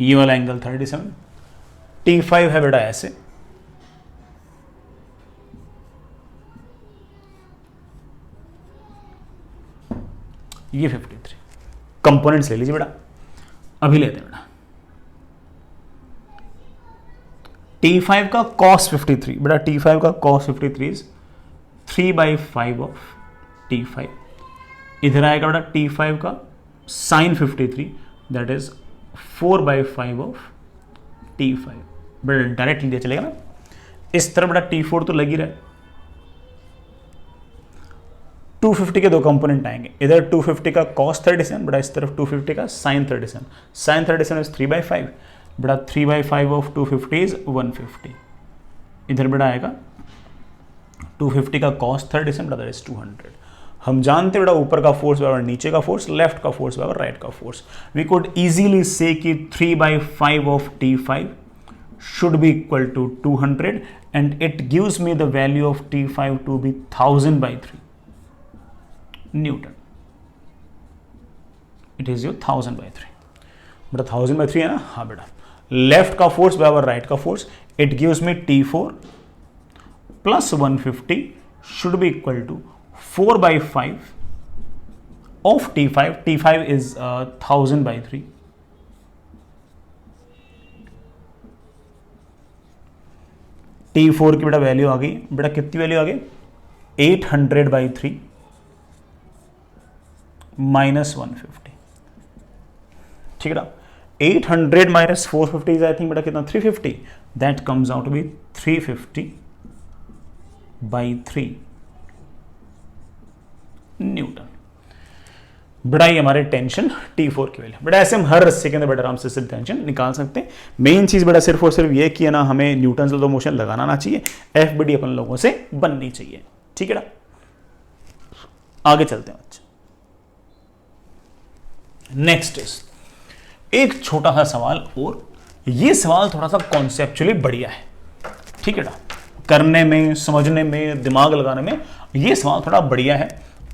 ये वाला एंगल 37, T5 है बेटा ऐसे, ये 53, कंपोनेंट्स ले लीजिए बेटा, अभी लेते हैं बेटा, T5 का cos 53 बेटा, T5 का cos 53 इज 3/5 ऑफ T5, इधर आएगा बेटा T5 का sin 53 that is 4/5 of T5 बेटा, डायरेक्ट लिया चलेगा ना, इस तरफ बेटा T4 तो लगी रहा है, 250 के दो कंपोनेंट आएंगे, इधर 250 का cos 37 बेटा, इस तरफ 250 का sin 37, sin 37 इज 3/5 बेटा, 3/5 ऑफ 250 इज 150, इधर बेटा आएगा 250 का cos 37 बेटा दैट इज 200। हम जानते बेटा ऊपर का फोर्स बराबर नीचे का फोर्स, लेफ्ट का फोर्स बराबर राइट का force, we could easily say कि 3/5 of T5 should be equal to 200 and it gives me the value of T5 to be 1000/3 Newton, it is your 1000/3 बेटा, 1000/3 है ना, हाँ बेटा, लेफ्ट का फोर्स बराबर राइट का force, it gives me T4 plus 150 should be equal to 4/5 of T5, T5 is 1000/3, T4 की बेटा वैल्यू आ गई बेटा, कितनी वैल्यू आ गई 800/3 माइनस 150, ठीक है ना, 800 माइनस 450 इज आई थिंक बेटा कितना 350, that comes out to be 350/3 newton बेटा, ये हमारे टेंशन T4 की वैल्यू बेटा, ऐसे हम हर रस्से के अंदर बेटा आराम से सिर्फ टेंशन निकाल सकते हैं। मेन चीज बेटा सिर्फ और सिर्फ ये कि ना हमें न्यूटन लॉ ऑफ मोशन लगाना ना चाहिए, एफबीडी अपन लोगों से बननी चाहिए, ठीक है ना। आगे चलते हैं बच्चे, नेक्स्ट इज एक छोटा सा सवाल, और ये सवाल थोड़ा सा कॉन्सेप्चुअली बढ़िया है, ठीक है ना, करने में, समझने में, दिमाग लगाने में ये सवाल थोड़ा बढ़िया है।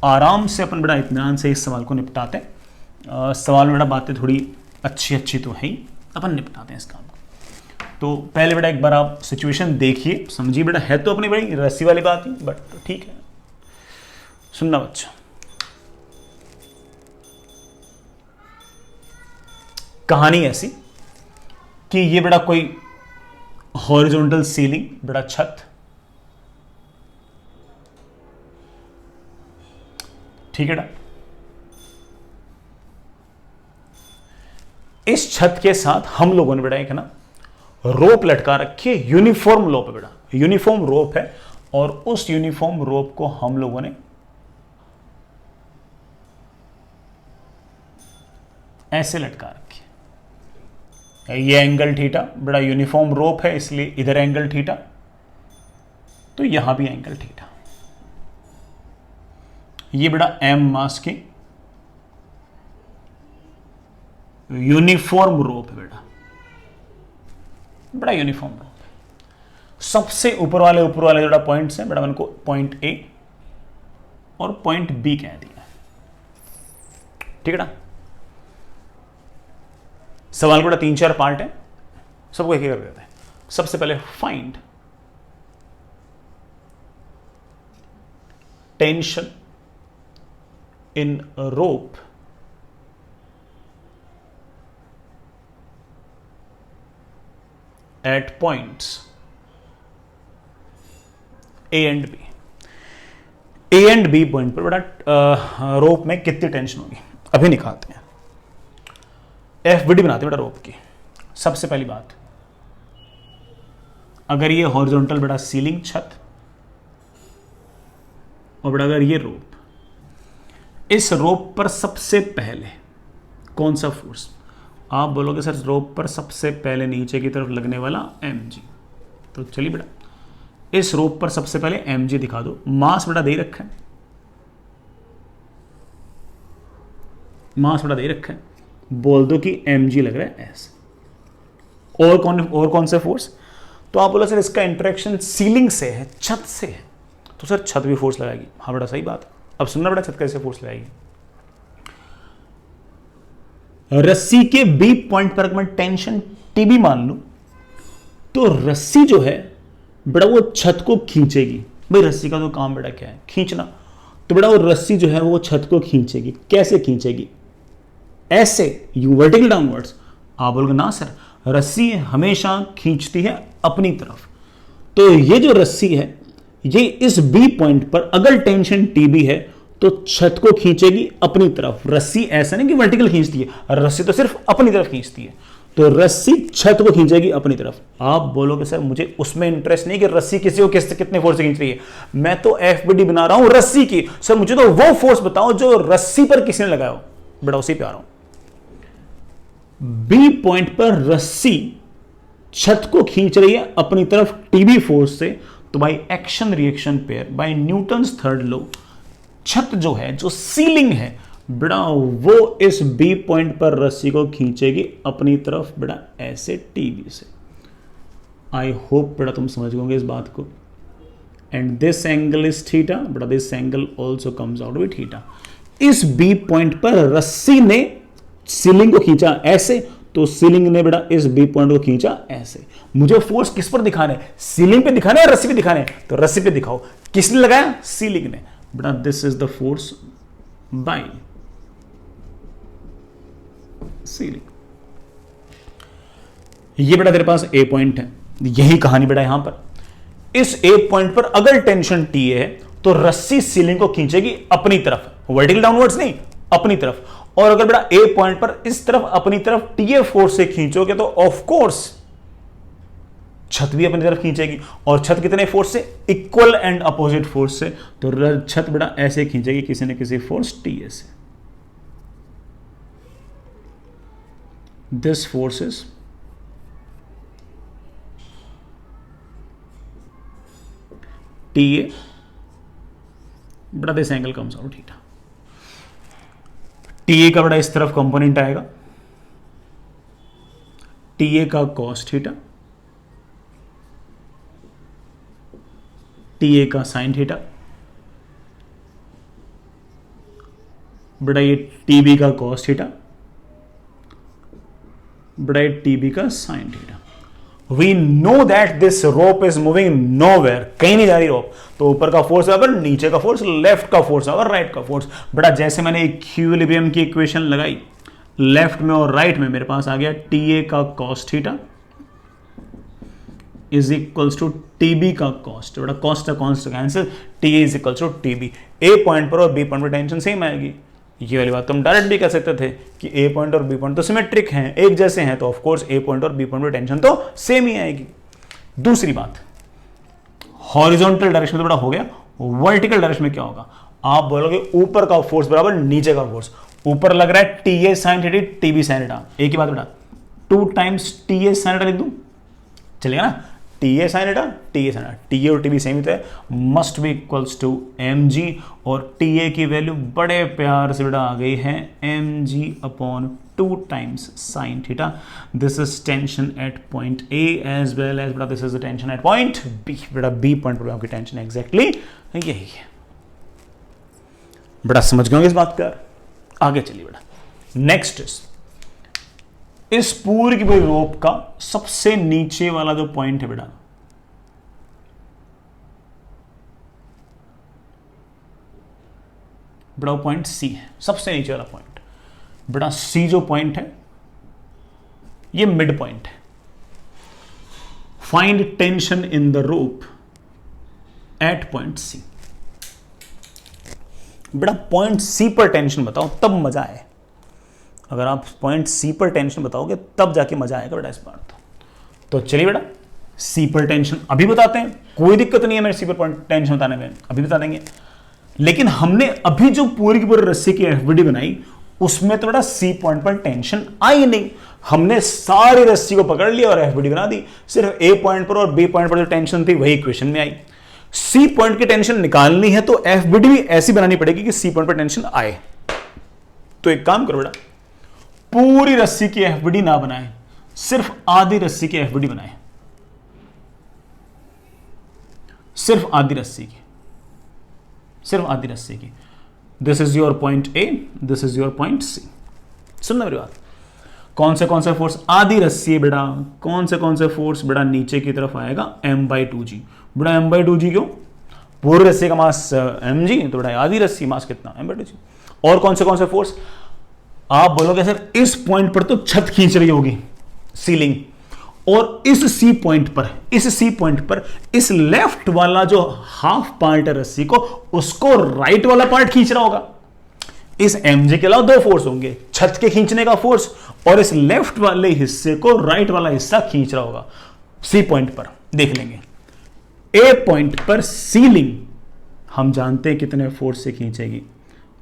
आराम से अपन बेटा इत्मीनान से इस सवाल को निपटाते हैं। सवाल में बेटा बातें थोड़ी अच्छी तो है ही, अपन निपटाते हैं इस काम को। तो पहले बेटा एक बार आप सिचुएशन देखिए, समझिए बेटा, है तो अपनी बड़ी रस्सी वाली बात ही, बट ठीक है, सुनना बच्चा। कहानी ऐसी कि ये बेटा कोई हॉरिजॉन्टल सीलिंग बेटा, छत, ठीक है ना, इस छत के साथ हम लोगों ने बेटा एक है ना रोप लटका रखी है, यूनिफॉर्म रोप है बेटा, यूनिफॉर्म रोप है, और उस यूनिफॉर्म रोप को हम लोगों ने ऐसे लटका रखी है, ये एंगल थीटा, बड़ा यूनिफॉर्म रोप है इसलिए इधर एंगल थीटा, तो यहां भी एंगल थीटा। ये बड़ा एम मास की यूनिफॉर्म रोप है बेटा, बड़ा यूनिफॉर्म रोप है। सबसे ऊपर वाले जो पॉइंट्स हैं बेटा, मैंने को पॉइंट ए और पॉइंट बी कह दिया, ठीक है ना। सवाल को 3-4 पार्ट है, सबको एक एक कर देते हैं। सबसे पहले find tension in rope at points A and B. A and B point पर बेटा रोप में कितनी टेंशन होगी अभी निकालते हैं। एफबीडी बनाते हैं बेटा रोप की। सबसे पहली बात, अगर ये हॉरिजॉन्टल बेटा सीलिंग छत, और बेटा अगर ये रोप, इस रोप पर सबसे पहले कौन सा फोर्स, आप बोलोगे सर रोप पर सबसे पहले नीचे की तरफ लगने वाला mg, तो चलिए बेटा इस रोप पर सबसे पहले mg दिखा दो। मास बेटा दे रखा है, मास बेटा दे रखा है, बोल दो कि mg लग रहा है ऐसे। और कौन से फोर्स, तो आप बोलो सर इसका इंटरेक्शन सीलिंग से है, छत से है, तो सर छत भी फोर्स लगाएगी। हाँ बेटा सही बात है। अब सुनना बेटा छत कैसे फोर्स लगाएगी। रस्सी के बी पॉइंट पर मैं टेंशन टीबी मान लूं, तो रस्सी जो है बेटा वो छत को खींचेगी। भाई रस्सी का तो काम बेटा क्या है, खींचना, तो बेटा वो रस्सी जो है वो छत को खींचेगी। कैसे खींचेगी, ऐसे, यू वर्टिकल डाउनवर्ड्स। आप बोलोगे ना सर रस्सी हमेशा खींचती है अपनी तरफ, तो ये जो रस्सी है ये इस बी पॉइंट पर अगर टेंशन टीबी है तो छत को खींचेगी अपनी तरफ। रस्सी ऐसा नहीं कि वर्टिकल खींचती है, रस्सी तो सिर्फ अपनी तरफ खींचती है, तो रस्सी छत को खींचेगी अपनी तरफ। आप बोलोगे सर मुझे उसमें इंटरेस्ट नहीं कि रस्सी किसी को कितने फोर्स से खींच रही है, मैं तो एफबीडी बना रहा हूं रस्सी की। सर मुझे तो वो फोर्स बताओ जो रस्सी पर किसी ने लगाया हो, बेटा उसी पे आ रहा हूं। बी पॉइंट पर रस्सी छत को खींच रही है अपनी तरफ टीबी फोर्स से, तो by action reaction pair, by Newton's third law, छत जो है, जो सीलिंग है बेटा, वो इस बी पॉइंट पर रस्सी को खींचेगी अपनी तरफ बेटा ऐसे टीबी से। आई होप बेटा तुम समझ गए इस बात को। And this angle is theta बेटा, this angle also comes out with theta. इस बी पॉइंट पर रस्सी ने सीलिंग को खींचा ऐसे, तो सीलिंग ने बेटा इस बी पॉइंट को खींचा ऐसे। मुझे फोर्स किस पर दिखाने, सीलिंग पे दिखाने या रस्सी पे दिखाने, तो रस्सी पे दिखाओ। किसने लगाया, सीलिंग ने बेटा। This is the force by ceiling. ये बेटा तेरे पास ए पॉइंट है, यही कहानी बेटा यहां पर। इस ए पॉइंट पर अगर टेंशन टी है तो रस्सी सीलिंग को खींचेगी अपनी तरफ, वर्टिकल डाउनवर्ड्स नहीं, अपनी तरफ। और अगर बेटा ए पॉइंट पर इस तरफ अपनी तरफ टीए फोर्स से खींचोगे तो ऑफ कोर्स छत भी अपनी तरफ खींचेगी। और छत कितने फोर्स से, इक्वल एंड अपोजिट फोर्स से, तो छत बेटा ऐसे खींचेगी किसी न किसी फोर्स टीए से। दिस फोर्स इज टीए बेटा, this angle comes out theta. TA का बड़ा इस तरफ कंपोनेंट आएगा, टीए का कॉस थीटा, टीए का साइन थीटा, बड़ा ये टीबी का कॉस थीटा, बड़ा ये टीबी का sine theta. We know that this rope is moving nowhere, कहीं नहीं जा रही रोप, तो ऊपर का फोर्स है नीचे का फोर्स, लेफ्ट का फोर्स है राइट का फोर्स। बेटा जैसे मैंने इक्विलिब्रियम की इक्वेशन लगाई, लेफ्ट में और राइट में मेरे पास आ गया टीए का cos theta is equals to TB का कॉस्ट। बेटा कॉस्ट का constant answer, T is equals to TB. A point पर और बी पॉइंट पर टेंशन सेम आएगी। ये वाली बात तुम डायरेक्ट भी कह सकते थे कि ए पॉइंट और बी पॉइंट तो सिमेट्रिक हैं, एक जैसे हैं, तो ऑफ कोर्स ए पॉइंट और बी पॉइंट पर टेंशन तो सेम ही आएगी। दूसरी बात, हॉरिजॉन्टल डायरेक्शन तो बड़ा हो गया, वर्टिकल डायरेक्शन में क्या होगा, आप बोलोगे ऊपर का फोर्स बराबर नीचे का फोर्स। ऊपर लग रहा है TA sine theta, TB sine theta, एक ही बात बेटा। 2 times T A sine theta लिख दूं, चलेगा ना, T A sine theta, T A sine theta, T A और टी बी सेम ही तो है, must be equals to m g, और टी ए की वैल्यू बड़े प्यार से बेटा आ गई है M G upon 2 times sine theta. This is tension at point A as well as बेटा this is the tension at point B. बेटा बी पॉइंट पर आपकी टेंशन एग्जैक्टली यही है. बेटा समझ गए इस बात का. आगे चलिए बेटा, नेक्स्ट इस पूरी की पूरी रोप का सबसे नीचे वाला जो पॉइंट है बेटा, बेटा पॉइंट सी है, सबसे नीचे वाला पॉइंट. बेटा सी जो पॉइंट है ये मिड पॉइंट है. Find tension in the rope at point C. बेटा पॉइंट सी पर टेंशन बताओ तब मजा आए. अगर आप पॉइंट सी पर टेंशन बताओगे तब जाके मजा आएगा बेटा इस बार. तो चलिए बेटा सी पर टेंशन अभी बताते हैं, कोई दिक्कत नहीं है मेरे सी पर टेंशन बताने में, अभी बता देंगे. लेकिन हमने अभी जो पूरी की पूरी रस्सी की एफबीडी बनाई उसमें तो बेटा सी पॉइंट पर टेंशन आई नहीं. हमने सारी रस्सी को पकड़ लिया और एफबीडी बना दी. सिर्फ ए पॉइंट पर और बी पॉइंट पर जो टेंशन थी वही इक्वेशन में आई. सी पॉइंट की टेंशन निकालनी है तो एफबीडी भी ऐसी बनानी पड़ेगी कि सी पॉइंट पर टेंशन आए. तो एक काम करो बेटा, पूरी रस्सी की एफबीडी ना बनाए, सिर्फ आधी रस्सी की एफबीडी बनाए, सिर्फ आधी रस्सी की, सिर्फ आधी रस्सी की. This is your point A, this is your point C. सुनना मेरी बात. कौन से फोर्स, आधी रस्सी है बेटा, कौन से फोर्स बेटा नीचे की तरफ आएगा m/2g. बेटा m/2g क्यों, पूरी रस्सी का मास mg, तो बेटा आधी रस्सी मास कितना m/2g. और कौन से फोर्स, आप बोलोगे सर इस पॉइंट पर तो छत खींच रही होगी सीलिंग, और इस सी पॉइंट पर इस लेफ्ट वाला जो हाफ पार्ट है रस्सी को, उसको राइट वाला पार्ट खींच रहा होगा. इस mg के अलावा 2 फोर्स होंगे, छत के खींचने का फोर्स और इस लेफ्ट वाले हिस्से को राइट वाला हिस्सा खींच रहा होगा. सी पॉइंट पर देख लेंगे. ए पॉइंट पर सीलिंग हम जानते हैं कितने फोर्स से खींचेगी.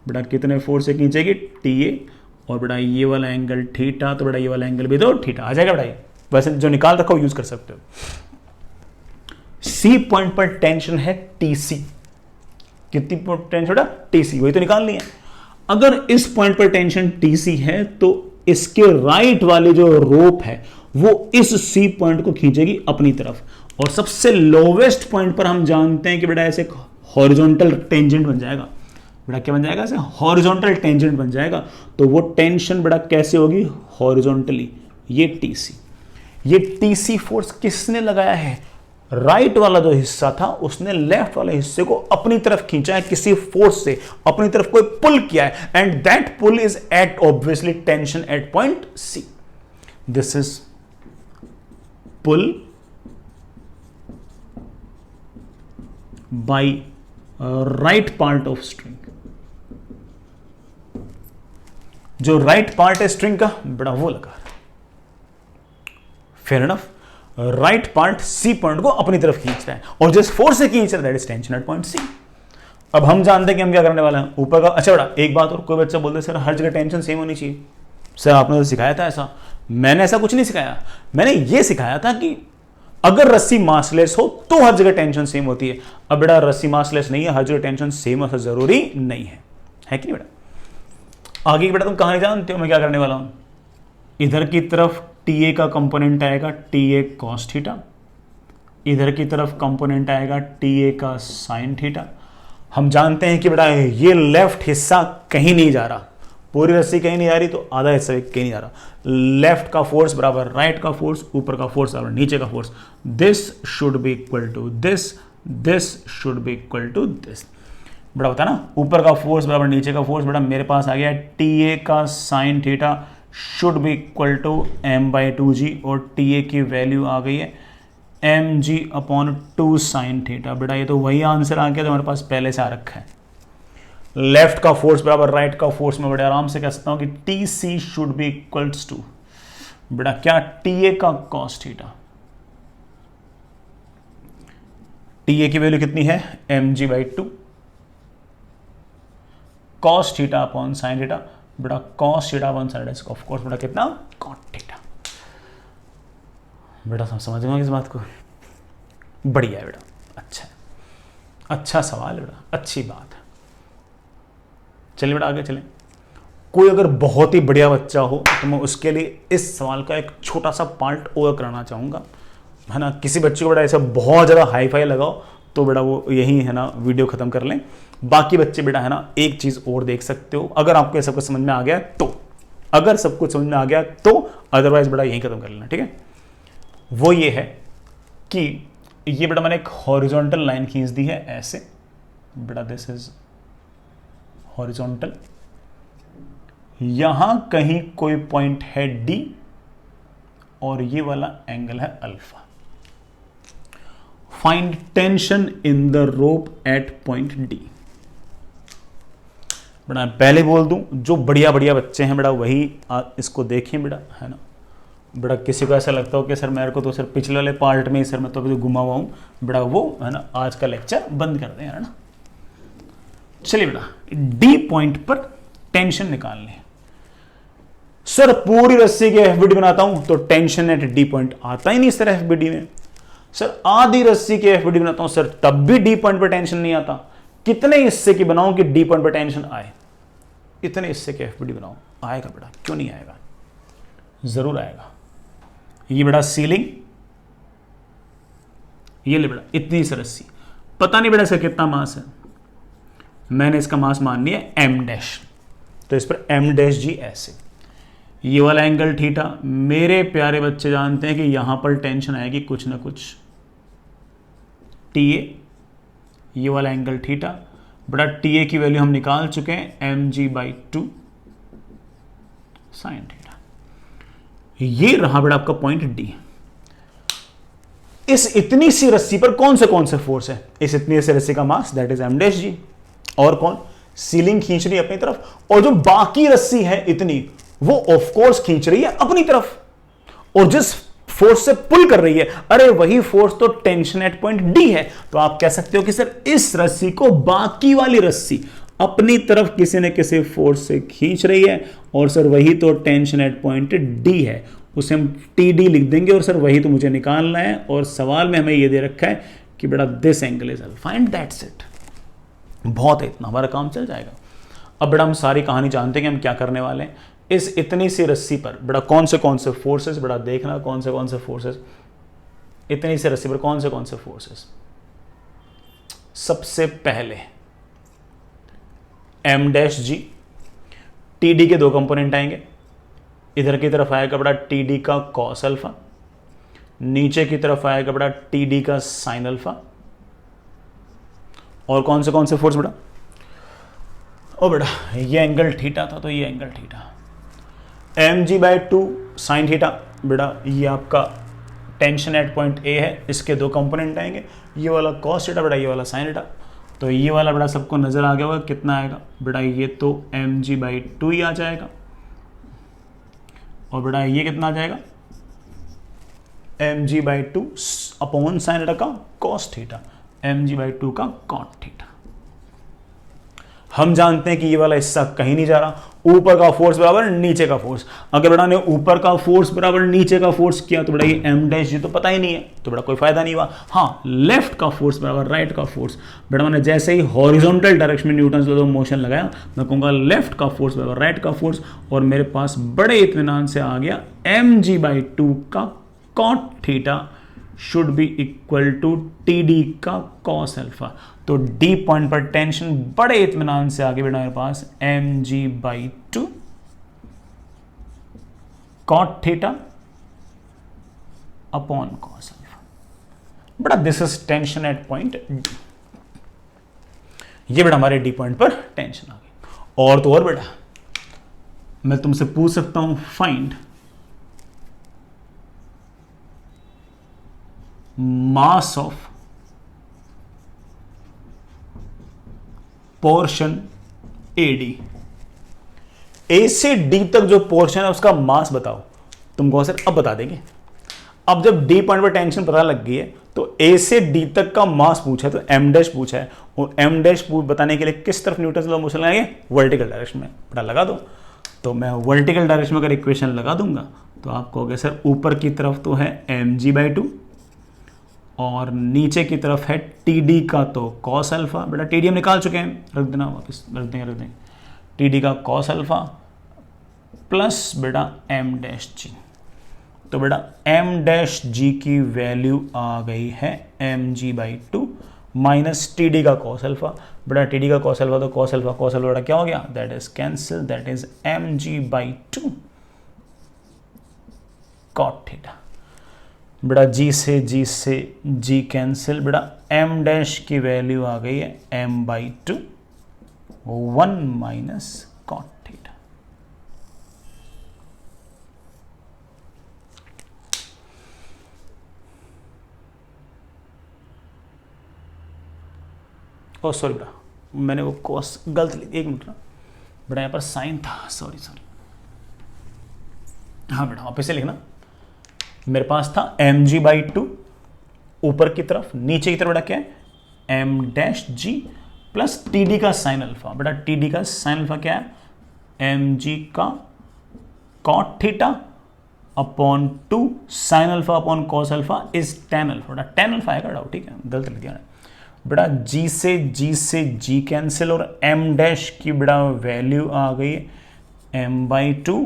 बेटा कितने फोर्स से खींचेगी, टी ए, और बेटा ये वाला एंगल थीटा, तो बेटा ये वाला एंगल भी तो थीटा आ जाएगा. बेटा वैसे जो निकाल रखा हो यूज कर सकते हो. सी पॉइंट पर टेंशन है टीसी. कितनी टेंशन बेटा, टीसी, वही तो निकालनी है. अगर इस पॉइंट पर टेंशन टीसी है तो इसके राइट वाले जो रोप है वो इस सी पॉइंट को खींचेगी अपनी तरफ. और सबसे लोवेस्ट पॉइंट पर हम जानते हैं कि बेटा ऐसे हॉरिजॉन्टल टेंजेंट बन जाएगा. बेटा क्या बन जाएगा, ऐसे हॉरिजॉन्टल टेंजेंट बन जाएगा. तो वो टेंशन बेटा कैसे होगी, हॉरिजॉन्टली. ये टीसी, ये टीसी फोर्स किसने लगाया है, राइट वाला जो हिस्सा था उसने लेफ्ट वाले हिस्से को अपनी तरफ खींचा है, किसी फोर्स से अपनी तरफ कोई पुल किया है, and that pull is at obviously tension at point C. This is pull by right part of string. जो राइट पार्ट है स्ट्रिंग का बड़ा वो लगा. Fair enough. Right part C point को अपनी तरफ खींच रहा है और जिस फोर्स से खींच रहा है that is tension at point C. अब हम जानते हैं कि हम क्या करने वाले हैं, ऊपर का. अच्छा बेटा एक बात और, कोई बच्चा बोलते सर हर जगह टेंशन सेम होनी चाहिए. सर आपने तो सिखाया था ऐसा. मैंने ऐसा कुछ नहीं सिखाया. मैंने ये सिखाया था कि अगर रस्सी मासलेस हो तो हर जगह टेंशन सेम होती है. अब बेटा रस्सी मासलेस नहीं है, हर जगह टेंशन सेम ऐसा जरूरी नहीं है, है कि नहीं बेटा. आगे की बेटा तुम कहां जानते हो मैं क्या करने वाला हूं. इधर की तरफ टी ए का कंपोनेंट आएगा टी ए कॉस थीटा, इधर की तरफ कंपोनेंट आएगा टी ए का साइन थीटा. हम जानते हैं कि बेटा ये लेफ्ट हिस्सा कहीं नहीं जा रहा, पूरी रस्सी कहीं नहीं जा रही तो आधा हिस्सा कहीं नहीं जा रहा. लेफ्ट का फोर्स बराबर राइट का फोर्स, ऊपर का फोर्स बराबर नीचे का force. This should be equal to this, this should be equal to this. बेटा होता ना, ऊपर का फोर्स बराबर नीचे का फोर्स. बेटा मेरे पास आ गया टी ए का sine theta should be equal to m/2g, और टी ए की वैल्यू आ गई है mg अपॉन 2 साइन थीटा. बेटा ये तो वही आंसर आ गया जो हमारे पास पहले से आ रखा है. लेफ्ट का फोर्स बराबर राइट का फोर्स में बड़े आराम से कह सकता हूं कि T C should be equals to बेटा क्या, टी ए का कॉस थीटा. टी ए की वैल्यू कितनी है mg/2 cos theta upon sine theta. बेटा cos theta upon sine theta of course बेटा कितना, कॉट थीटा. बेटा समझ गए इस बात को? बढ़िया है बेटा, अच्छा है, अच्छा सवाल है बेटा, अच्छी बात है। चलिए बेटा आगे चलें। कोई अगर बहुत ही बढ़िया बच्चा हो तो मैं उसके लिए इस सवाल का एक छोटा सा पार्ट और कराना चाहूँगा, है ना। किसी बच्चे को बेटा ऐसा बहुत ज़्यादा हाई फाई लगाओ तो बेटा वो यही, है ना, वीडियो ख़त्म कर लें। बाकी बच्चे बेटा, है ना, एक चीज़ और देख सकते हो अगर आपको ये सब कुछ समझ में आ गया तो, अगर सब कुछ समझ में आ गया तो, अदरवाइज बेटा यहीं ख़त्म कर लेना, ठीक है। वो ये है कि ये बेटा मैंने एक हॉरिजॉन्टल लाइन खींच दी है ऐसे बेटा, दिस इज हॉरिजॉन्टल। यहां कहीं कोई पॉइंट है डी और ये वाला एंगल है alpha. Find tension in the rope at point D. बेटा पहले बोल दूं, जो बढ़िया बढ़िया बच्चे हैं बेटा वही इसको देखें बेटा, है ना। बेटा किसी को ऐसा लगता हो कि सर मेरे को तो सर पिछले वाले पार्ट में ही सर मैं तो अभी घुमा हुआ हूं बेटा, वो, है ना, आज का लेक्चर बंद कर दें, है ना। चलिए बेटा, डी पॉइंट पर टेंशन निकालनी है। सर पूरी रस्सी की एफबीडी बनाता हूं तो टेंशन एट डी पॉइंट आता ही नहीं सर एफबीडी में। सर आधी रस्सी की एफबीडी बनाता हूं सर तब भी डी पॉइंट पर टेंशन नहीं आता। कितने हिस्से की बनाऊं कि डी पॉइंट पर टेंशन आए? इतने हिस्से की एफबीडी बनाओ, आएगा बेटा, क्यों नहीं आएगा, जरूर आएगा। ये बेटा सीलिंग, ये ले बेटा इतनी सी रस्सी, पता नहीं बेटा इसका कितना मास है, मैंने इसका मास मान लिया एम डैश, तो इस पर एम डैश जी ऐसे। ये वाला एंगल थीटा, मेरे प्यारे बच्चे जानते हैं कि यहां पर टेंशन आएगी कुछ ना कुछ, टी ए। ये वाला एंगल थीटा बेटा, टी ए की वैल्यू हम निकाल चुके हैं m ji by 2 sine theta. ये रहा बेटा आपका पॉइंट डी। इस इतनी सी रस्सी पर कौन से फोर्स है? इस इतनी सी रस्सी का mass that is M dash G, और कौन? सीलिंग खींच रही है अपनी तरफ, और जो बाकी रस्सी है इतनी वो ऑफ कोर्स खींच रही है अपनी तरफ, और जिस फोर्स से पुल कर रही है, अरे वही फोर्स तो टेंशन एट पॉइंट डी है। तो आप कह सकते हो कि सर इस रस्सी को बाकी वाली रस्सी अपनी तरफ किसी न किसी फोर्स से खींच रही है, और सर वही तो टेंशन एट पॉइंट डी है, उसे हम टी डी लिख देंगे, और सर वही तो मुझे निकालना है। और सवाल में हमें यह दे रखा है कि बेटा this angle is alpha and that's it. बहुत है, इतना हमारा काम चल जाएगा। अब बेटा हम सारी कहानी जानते हैं कि हम क्या करने वाले हैं। इस इतनी सी रस्सी पर बेटा कौन से फोर्सेस, बेटा देखना कौन से फोर्सेस, इतनी सी रस्सी पर कौन से फोर्सेस। सबसे पहले एम डैश जी, टी डी के दो कंपोनेंट आएंगे, इधर की तरफ आएगा बेटा टी डी का कॉस अल्फा, नीचे की तरफ आएगा बेटा टी डी का साइन अल्फा। और कौन से फोर्स बेटा? ओ बेटा ये एंगल थीटा था तो ये angle theta, M G by 2 sine theta. बेटा ये आपका टेंशन एट पॉइंट ए है, इसके दो कंपोनेंट आएंगे, ये वाला कॉस थीटा बेटा, ये वाला साइन थीटा। तो ये वाला बेटा सबको नजर आ गया होगा कितना आएगा बेटा, ये तो एम जी बाई 2 ही आ जाएगा, और बेटा ये कितना आ जाएगा M ji by 2 upon sine theta का cos theta, M G by 2 का कॉट थीटा। हम जानते हैं कि ये वाला हिस्सा कहीं नहीं जा रहा, ऊपर का फोर्स बराबर नीचे का फोर्स। अगर बेटा ने ऊपर का फोर्स बराबर नीचे का फोर्स किया तो बेटा ये एम डैश जी तो पता ही नहीं है, तो बेटा कोई फायदा नहीं हुआ। हाँ, लेफ्ट का फोर्स बराबर राइट का फोर्स, बेटा मैंने जैसे ही हॉरिजॉन्टल डायरेक्शन में न्यूटन लॉ ऑफ मोशन लगाया, मैं कहूँगा लेफ्ट का फोर्स बराबर राइट का फोर्स, और मेरे पास बड़े इत्मीनान से आ गया एम जी बाई 2 का cot theta should be equal to T D का कॉस अल्फा। तो डी पॉइंट पर टेंशन बड़े इत्मीनान से आगे बेटा मेरे पास M ji by 2 cot theta upon cos alpha. बेटा this is tension at point D. ये बेटा हमारे डी पॉइंट पर टेंशन आ गई। और तो और बेटा मैं तुमसे पूछ सकता हूं find mass of portion A D. A से डी तक जो पोर्शन है उसका मास बताओ। तुमको सर अब बता देंगे। अब जब डी पॉइंट पर टेंशन पता लग गई है तो ए से डी तक का मास पूछा है, तो एम डैश पूछा है, और एम डैश बताने के लिए किस तरफ न्यूटन लॉ ऑफ मोशन लगाएंगे? वर्टिकल डायरेक्शन में। बेटा लगा दो। तो मैं वर्टिकल डायरेक्शन में अगर इक्वेशन लगा दूंगा तो आप कहोगे सर ऊपर की तरफ तो है mg/2 और नीचे की तरफ है TD का तो cos अल्फा, बेटा TD हम निकाल चुके हैं, रख देना वापस, रख देंगे TD का cos अल्फा प्लस बेटा m-g। तो बेटा m-g की वैल्यू आ गई है mg/2 माइनस TD का cos अल्फा, बेटा TD का cos अल्फा तो cos अल्फा बेटा क्या हो गया, that is cancel, that is mg/2 cot theta. बेटा G से G कैंसिल, बेटा m' की वैल्यू आ गई है m/2 1 माइनस cot थीटा। ओ सॉरी बेटा, मैंने वो cos गलत लिख, एक मिनट ना बेटा, यहाँ पर साइन था, सॉरी। हाँ बेटा वापस से लिखना, मेरे पास था mg/2 ऊपर की तरफ, नीचे की तरफ बेटा क्या है m' प्लस TD का साइन अल्फा। बेटा TD का साइन अल्फा क्या है, mg का cot theta upon 2 sign alpha upon cos alpha is tan alpha. बेटा tan अल्फा आएगा डाउट, ठीक है, गलत लिख दिया बेटा। G से G कैंसिल और m' की बेटा वैल्यू आ गई m/2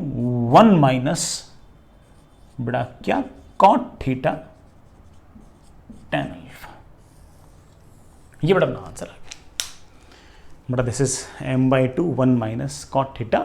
1 माइनस बेटा क्या cot थीटा tan अल्फा। ये बेटा अपना आंसर आ गया बेटा, this is m/2 1 minus cot theta